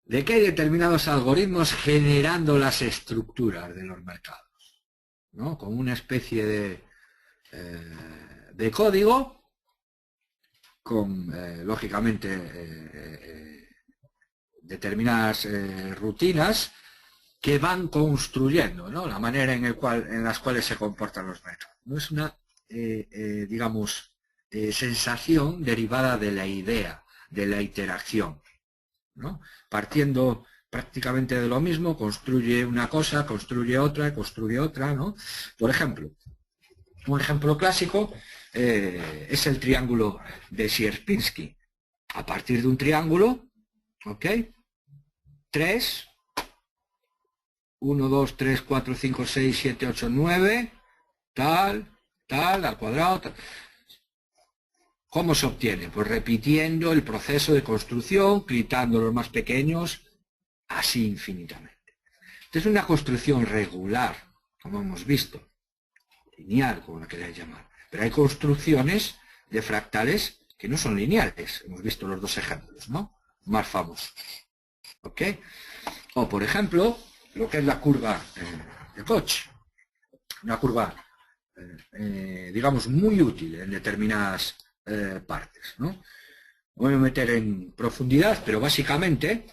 de que hay determinados algoritmos generando las estructuras de los mercados, ¿no? Como una especie de código con, lógicamente, determinadas rutinas que van construyendo, ¿no? La manera en las cuales se comportan los mercados. No es una, digamos, sensación derivada de la idea, de la interacción, ¿no? Partiendo prácticamente de lo mismo, construye una cosa, construye otra, ¿no? Por ejemplo, un ejemplo clásico es el triángulo de Sierpinski. A partir de un triángulo, ¿ok? 3, 1, 2, 3, 4, 5, 6, 7, 8, 9, tal, al cuadrado, tal. ¿Cómo se obtiene? Pues repitiendo el proceso de construcción, quitando los más pequeños, así infinitamente. Esta es una construcción regular, como hemos visto, lineal, como la queráis llamar. Pero hay construcciones de fractales que no son lineales. Hemos visto los dos ejemplos, ¿no? Más famosos. ¿Ok? O, por ejemplo, lo que es la curva de Koch. Una curva, digamos, muy útil en determinadas partes, ¿no? Voy a meter en profundidad, pero básicamente,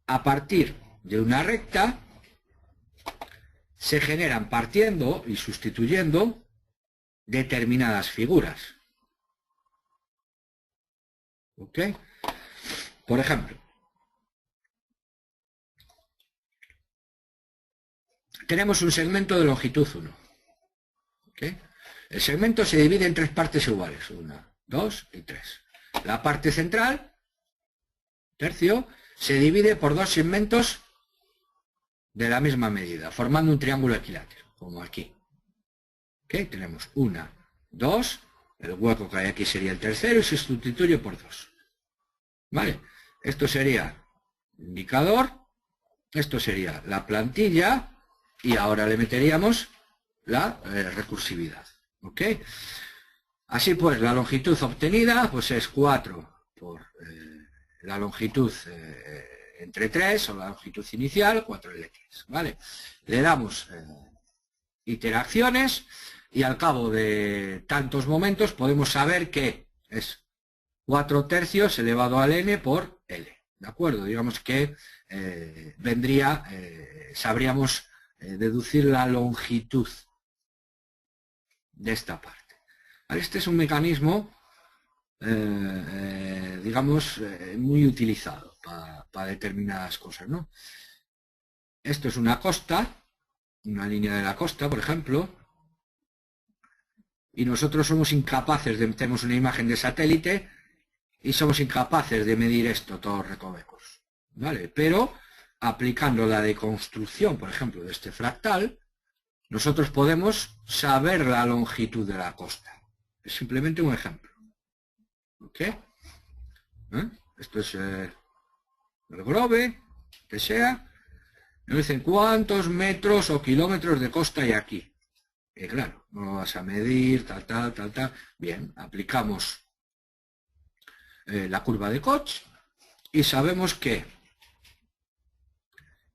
a partir de una recta, se generan partiendo y sustituyendo determinadas figuras. ¿Ok? Por ejemplo, tenemos un segmento de longitud 1. ¿Ok? El segmento se divide en 3 partes iguales. 1, 2 y 3. La parte central, tercio, se divide por 2 segmentos de la misma medida, formando un triángulo equilátero, como aquí. ¿Ok? Tenemos 1, 2, el hueco que hay aquí sería el tercero y se sustituye por 2. ¿Vale? Esto sería el indicador, esto sería la plantilla y ahora le meteríamos la recursividad. ¿Ok? Así pues, la longitud obtenida pues es 4 por la longitud entre 3 o la longitud inicial, 4L3. ¿Vale? Le damos iteraciones y al cabo de tantos momentos podemos saber que es 4 tercios elevado al n por L. ¿De acuerdo? Digamos que sabríamos deducir la longitud de esta parte. Este es un mecanismo, digamos, muy utilizado para determinadas cosas, ¿no? Esto es una costa, una línea de la costa, por ejemplo, y nosotros somos incapaces de meternos una imagen de satélite y somos incapaces de medir esto, todos recovecos, ¿vale? Pero aplicando la deconstrucción, por ejemplo, de este fractal, nosotros podemos saber la longitud de la costa. Es simplemente un ejemplo. ¿Ok? Esto es el Grove, que sea. Nos dicen cuántos metros o kilómetros de costa hay aquí. Claro, no lo vas a medir, tal. Bien, aplicamos la curva de Koch y sabemos que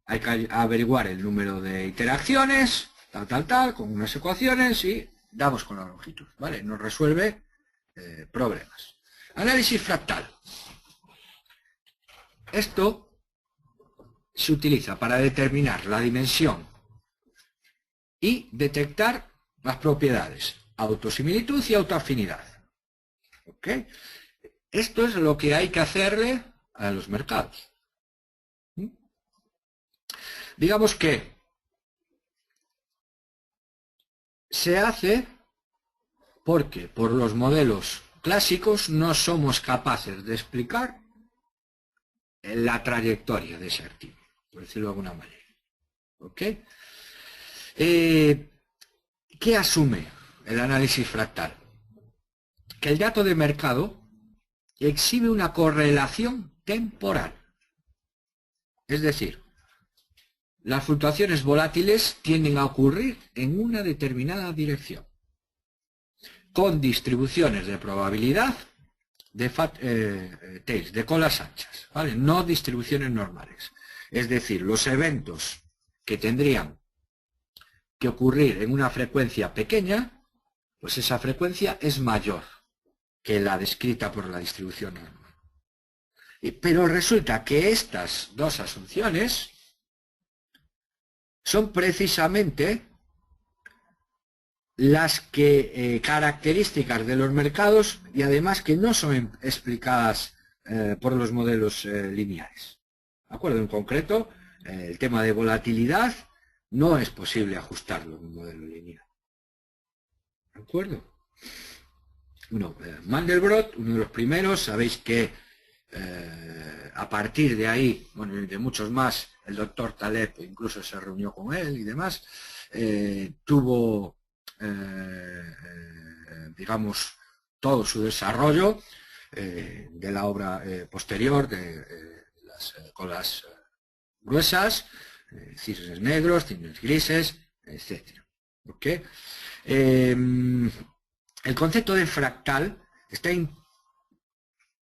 hay que averiguar el número de interacciones, tal, con unas ecuaciones y damos con la longitud, ¿vale? Nos resuelve problemas. Análisis fractal. Esto se utiliza para determinar la dimensión y detectar las propiedades autosimilitud y autoafinidad. ¿Ok? Esto es lo que hay que hacerle a los mercados. Digamos que se hace porque por los modelos clásicos no somos capaces de explicar la trayectoria de ese activo, por decirlo de alguna manera. ¿Ok? ¿Qué asume el análisis fractal? Que el dato de mercado exhibe una correlación temporal. Es decir, las fluctuaciones volátiles tienden a ocurrir en una determinada dirección, con distribuciones de probabilidad de colas anchas, ¿vale? No distribuciones normales. Es decir, los eventos que tendrían que ocurrir en una frecuencia pequeña, pues esa frecuencia es mayor que la descrita por la distribución normal. Pero resulta que estas dos asunciones son precisamente las que características de los mercados y además que no son explicadas por los modelos lineales. ¿De acuerdo? En concreto, el tema de volatilidad no es posible ajustarlo en un modelo lineal. ¿De acuerdo? Bueno, Mandelbrot, uno de los primeros, sabéis que a partir de ahí, bueno, y de muchos más, el doctor Taleb incluso se reunió con él y demás, tuvo, digamos, todo su desarrollo de la obra posterior de las colas gruesas, cisnes negros, cisnes grises, etc. ¿Okay? El concepto de fractal está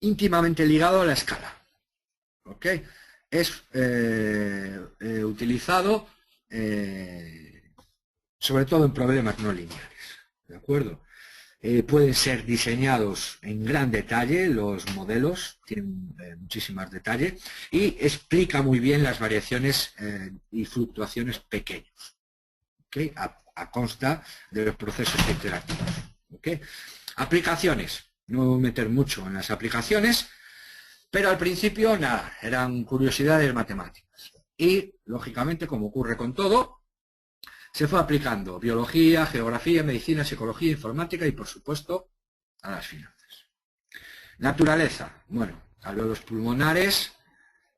íntimamente ligado a la escala. ¿Ok? Es utilizado sobre todo en problemas no lineares. ¿De acuerdo? Pueden ser diseñados en gran detalle, los modelos tienen muchísimos detalles y explica muy bien las variaciones y fluctuaciones pequeños, ¿okay? a consta de los procesos interactivos. ¿Okay? Aplicaciones, no me voy a meter mucho en las aplicaciones, pero al principio nada, eran curiosidades matemáticas y lógicamente, como ocurre con todo, se fue aplicando biología, geografía, medicina, psicología, informática y por supuesto a las finanzas. Naturaleza, bueno, alveolos pulmonares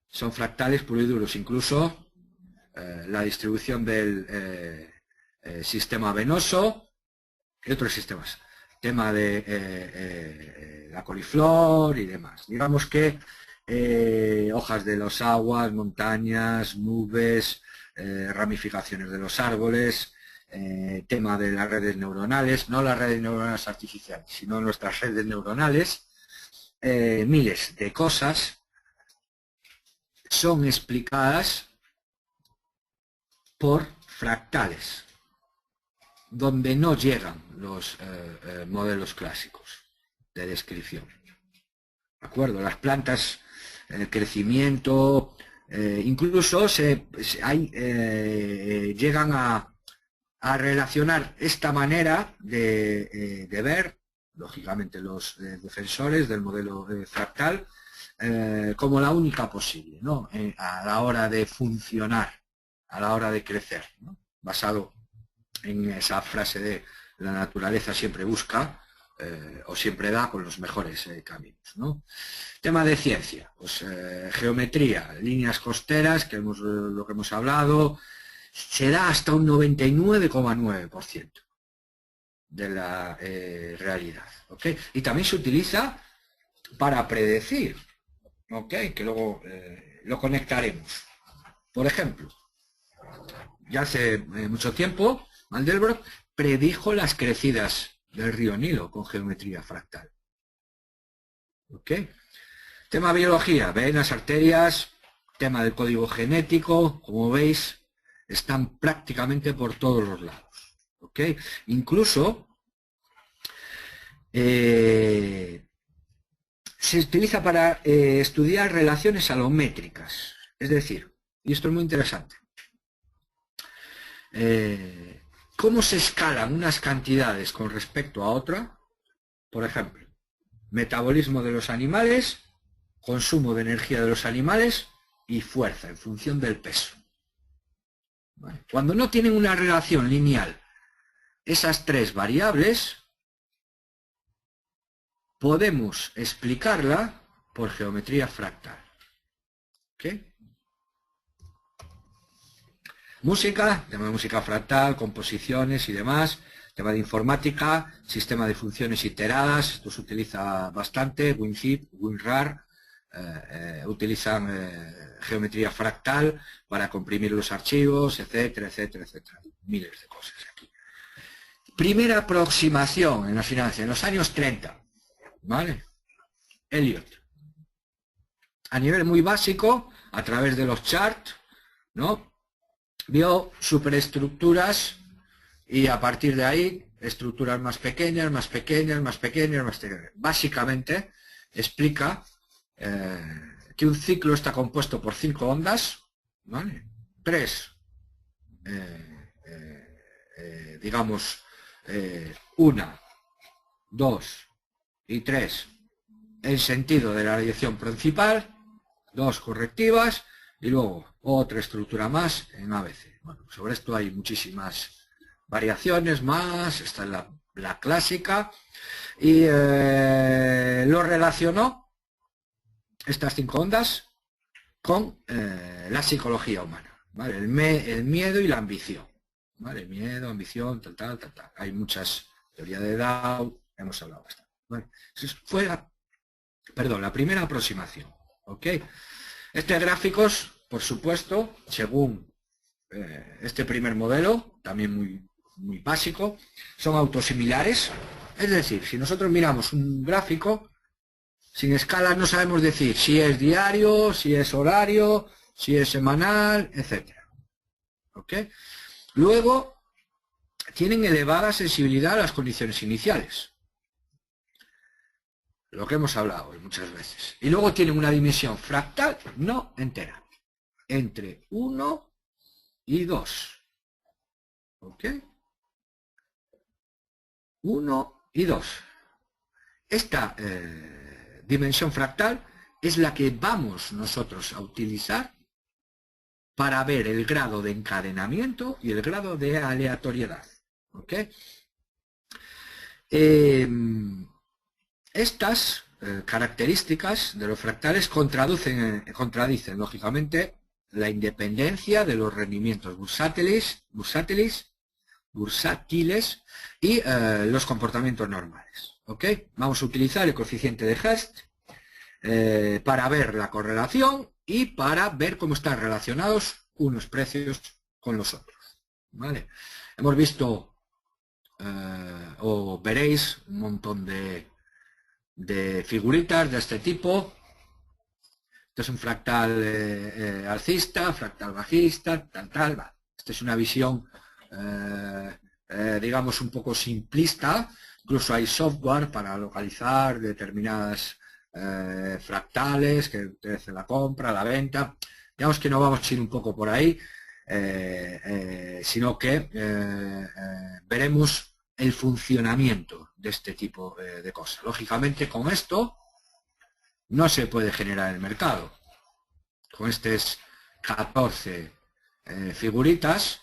son fractales puros y duros, incluso la distribución del sistema venoso y otros sistemas, tema de la coliflor y demás. Digamos que hojas de los aguas, montañas, nubes, ramificaciones de los árboles, tema de las redes neuronales, no las redes neuronales artificiales, sino nuestras redes neuronales, miles de cosas son explicadas por fractales, donde no llegan los modelos clásicos de descripción. ¿De acuerdo? Las plantas, el crecimiento, incluso llegan a relacionar esta manera de ver, lógicamente los defensores del modelo fractal, como la única posible, ¿no? A la hora de funcionar, a la hora de crecer, ¿no? Basado en esa frase de la naturaleza siempre busca o siempre da con los mejores caminos, ¿no? Tema de ciencia, pues geometría, líneas costeras, lo que hemos hablado, se da hasta un 99,9% de la realidad, ¿ok? Y también se utiliza para predecir, ¿ok? Que luego lo conectaremos. Por ejemplo, ya hace mucho tiempo, Mandelbrot predijo las crecidas del río Nilo con geometría fractal. ¿Ok? Tema biología, venas, arterias, tema del código genético, como veis, están prácticamente por todos los lados. ¿Ok? Incluso se utiliza para estudiar relaciones alométricas. Es decir, y esto es muy interesante, cómo se escalan unas cantidades con respecto a otra. Por ejemplo, metabolismo de los animales, consumo de energía de los animales y fuerza en función del peso. ¿Vale? Cuando no tienen una relación lineal esas tres variables, podemos explicarla por geometría fractal. ¿Ok? Música, tema de música fractal, composiciones y demás. Tema de informática, sistema de funciones iteradas, esto se utiliza bastante, WinZip, WinRAR, utilizan geometría fractal para comprimir los archivos, etcétera, etcétera, etcétera. Miles de cosas aquí. Primera aproximación en la finanza, en los años 30, ¿vale? Elliot. A nivel muy básico, a través de los charts, ¿no? Vio superestructuras y a partir de ahí estructuras más pequeñas, más pequeñas, más pequeñas, más pequeñas. Básicamente explica que un ciclo está compuesto por 5 ondas, ¿vale? 3, digamos, 1, 2 y 3 en sentido de la dirección principal, 2 correctivas y luego otra estructura más en ABC. Bueno, sobre esto hay muchísimas variaciones más, esta es la clásica, y lo relacionó, estas 5 ondas, con la psicología humana, ¿vale? El miedo y la ambición, ¿vale? Miedo, ambición, tal, tal, tal, tal. Hay muchas teorías de Dow, hemos hablado bastante. ¿Vale? Eso fue la primera aproximación, ¿ok? Estos gráficos, por supuesto, según este primer modelo, también muy básico, son autosimilares. Es decir, si nosotros miramos un gráfico, sin escalas no sabemos decir si es diario, si es horario, si es semanal, etc. ¿Ok? Luego, tienen elevada sensibilidad a las condiciones iniciales. Lo que hemos hablado muchas veces. Y luego tienen una dimensión fractal no entera. Entre 1 y 2. ¿Ok? 1 y 2. Esta dimensión fractal es la que vamos nosotros a utilizar para ver el grado de encadenamiento y el grado de aleatoriedad. ¿Ok? Estas características de los fractales contradicen lógicamente la independencia de los rendimientos bursátiles y los comportamientos normales. ¿Ok? Vamos a utilizar el coeficiente de Hertz para ver la correlación y para ver cómo están relacionados unos precios con los otros. ¿Vale? Hemos visto o veréis un montón de figuritas de este tipo. Esto es un fractal alcista, fractal bajista, tal. Esta es una visión digamos un poco simplista. Incluso hay software para localizar determinadas fractales que ustedes la compra, la venta. Digamos que no vamos a ir un poco por ahí, sino que veremos el funcionamiento de este tipo de cosas. Lógicamente con esto no se puede generar el mercado. Con estas 14 figuritas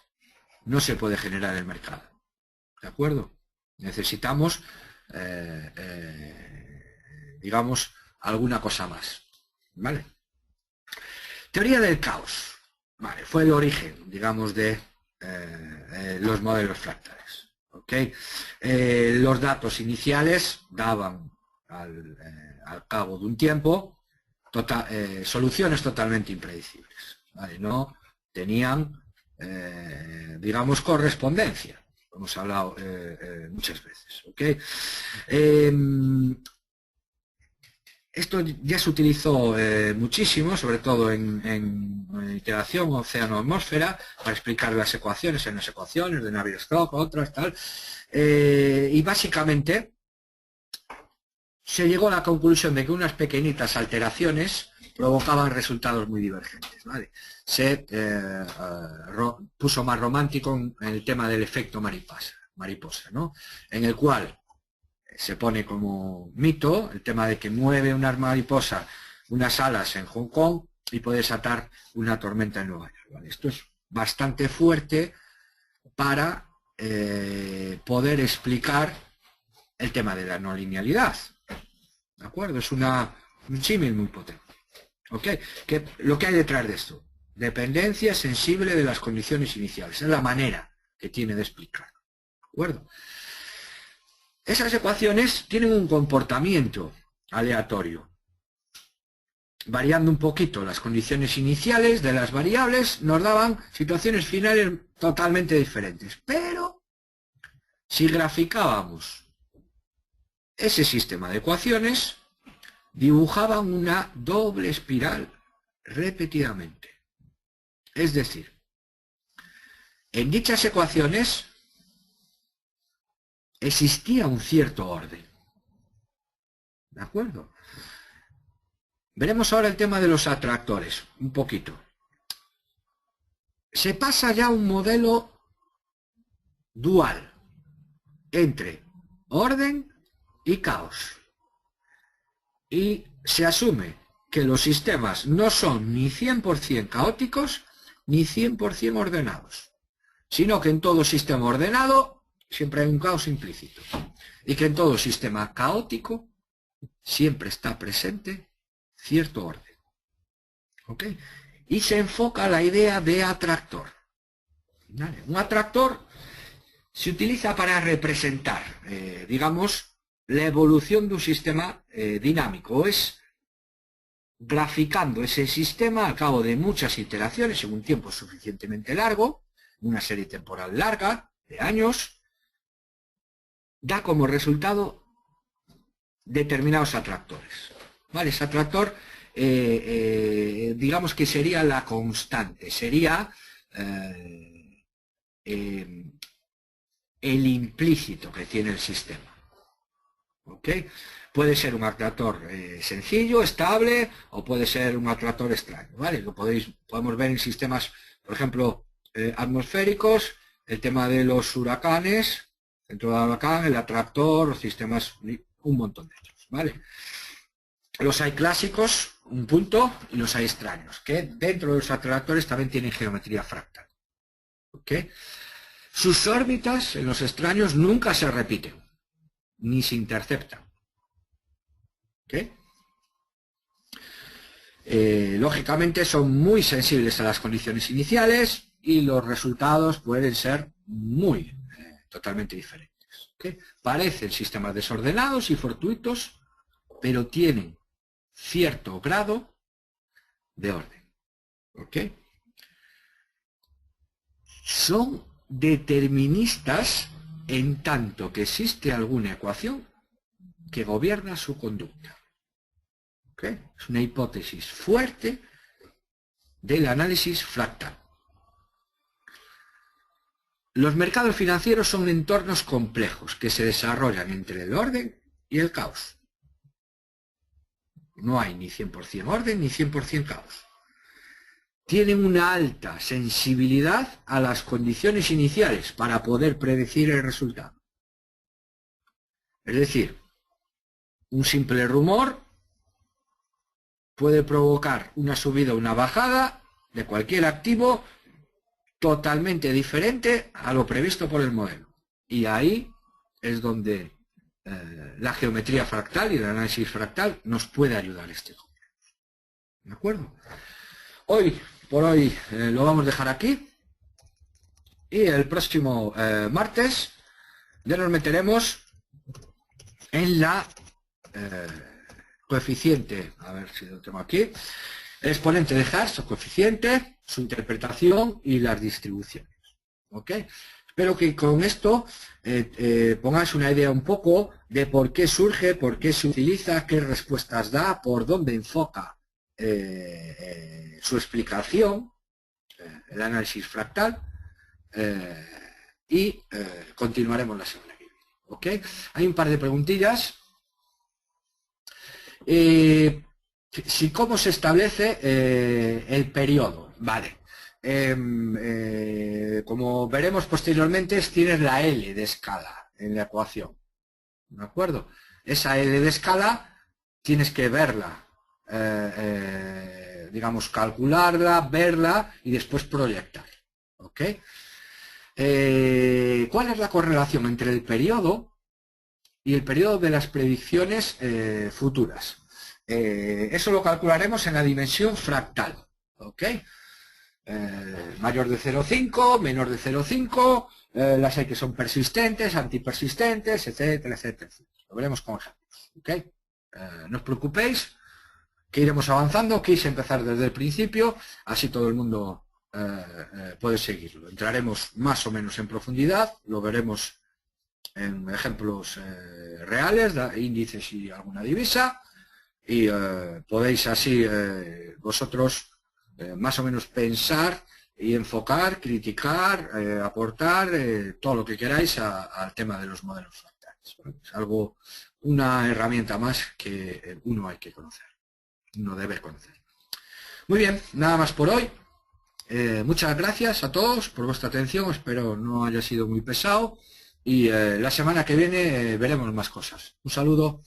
no se puede generar el mercado. ¿De acuerdo? Necesitamos, digamos, alguna cosa más. ¿Vale? Teoría del caos. Vale, fue el origen, digamos, de los modelos fractales. ¿Ok? Los datos iniciales daban al cabo de un tiempo soluciones totalmente impredecibles, ¿vale? No tenían digamos correspondencia, hemos hablado muchas veces, ¿ok? Esto ya se utilizó muchísimo, sobre todo en iteración océano-atmósfera, para explicar las ecuaciones en las ecuaciones de Navier-Stokes, otras, tal. Y básicamente se llegó a la conclusión de que unas pequeñitas alteraciones provocaban resultados muy divergentes, ¿vale? Se puso más romántico en el tema del efecto mariposa, ¿no? En el cual se pone como mito el tema de que mueve una mariposa unas alas en Hong Kong y puede desatar una tormenta en Nueva York, ¿vale? Esto es bastante fuerte para poder explicar el tema de la no linealidad, ¿de acuerdo? Es un símil muy potente, ¿ok? Lo que hay detrás de esto, dependencia sensible de las condiciones iniciales, es la manera que tiene de explicar, ¿de acuerdo? Esas ecuaciones tienen un comportamiento aleatorio, variando un poquito las condiciones iniciales de las variables, nos daban situaciones finales totalmente diferentes. Pero si graficábamos ese sistema de ecuaciones, dibujaban una doble espiral repetidamente. Es decir, en dichas ecuaciones existía un cierto orden. ¿De acuerdo? Veremos ahora el tema de los atractores, un poquito. Se pasa ya a un modelo dual entre orden y caos. Y se asume que los sistemas no son ni 100% caóticos ni 100% ordenados, sino que en todo sistema ordenado siempre hay un caos implícito. Y que en todo sistema caótico siempre está presente cierto orden. ¿Ok? Y se enfoca la idea de atractor. ¿Vale? Un atractor se utiliza para representar, digamos, la evolución de un sistema dinámico. Es graficando ese sistema al cabo de muchas iteraciones en un tiempo suficientemente largo, una serie temporal larga, de años, da como resultado determinados atractores. ¿Vale? Ese atractor, digamos que sería la constante, sería el implícito que tiene el sistema. ¿Ok? Puede ser un atractor sencillo, estable, o puede ser un atractor extraño, ¿vale? Podemos ver en sistemas, por ejemplo, atmosféricos, el tema de los huracanes, dentro del huracán, el atractor, los sistemas, un montón de ellos, ¿vale? Los hay clásicos, un punto, y los hay extraños, que dentro de los atractores también tienen geometría fractal. ¿Ok? Sus órbitas en los extraños nunca se repiten, ni se interceptan. ¿Ok? Lógicamente son muy sensibles a las condiciones iniciales y los resultados pueden ser muy totalmente diferentes. ¿Ok? Parecen sistemas desordenados y fortuitos, pero tienen cierto grado de orden. ¿Ok? Son deterministas en tanto que existe alguna ecuación que gobierna su conducta. ¿Ok? Es una hipótesis fuerte del análisis fractal. Los mercados financieros son entornos complejos que se desarrollan entre el orden y el caos. No hay ni 100% orden ni 100% caos. Tienen una alta sensibilidad a las condiciones iniciales para poder predecir el resultado. Es decir, un simple rumor puede provocar una subida o una bajada de cualquier activo totalmente diferente a lo previsto por el modelo. Y ahí es donde la geometría fractal y el análisis fractal nos puede ayudar ¿de acuerdo? Por hoy lo vamos a dejar aquí. Y el próximo martes ya nos meteremos en la coeficiente, a ver si lo tengo aquí, el exponente de Hertz, su coeficiente, su interpretación y las distribuciones. ¿Ok? Espero que con esto pongáis una idea un poco de por qué surge, por qué se utiliza, qué respuestas da, por dónde enfoca su explicación, el análisis fractal, y continuaremos la semana que viene. ¿Ok? Hay un par de preguntillas. ¿Cómo se establece el periodo? Vale. Como veremos posteriormente, tienes la L de escala en la ecuación. ¿De acuerdo? Esa L de escala tienes que verla, digamos, calcularla, verla y después proyectar. ¿Ok? ¿Cuál es la correlación entre el periodo y el periodo de las predicciones futuras? Eso lo calcularemos en la dimensión fractal. ¿Ok? Mayor de 0,5, menor de 0,5, las hay que son persistentes, antipersistentes, etcétera, etcétera. Lo veremos con ejemplos. ¿Ok? No os preocupéis, que iremos avanzando, quise empezar desde el principio, así todo el mundo puede seguirlo. Entraremos más o menos en profundidad, lo veremos en ejemplos reales, índices y alguna divisa, y podéis así vosotros más o menos pensar y enfocar, criticar, aportar todo lo que queráis al tema de los modelos fractales. Es algo, una herramienta más que uno hay que conocer, uno debe conocer. Muy bien, nada más por hoy. Muchas gracias a todos por vuestra atención, espero no haya sido muy pesado y la semana que viene veremos más cosas. Un saludo.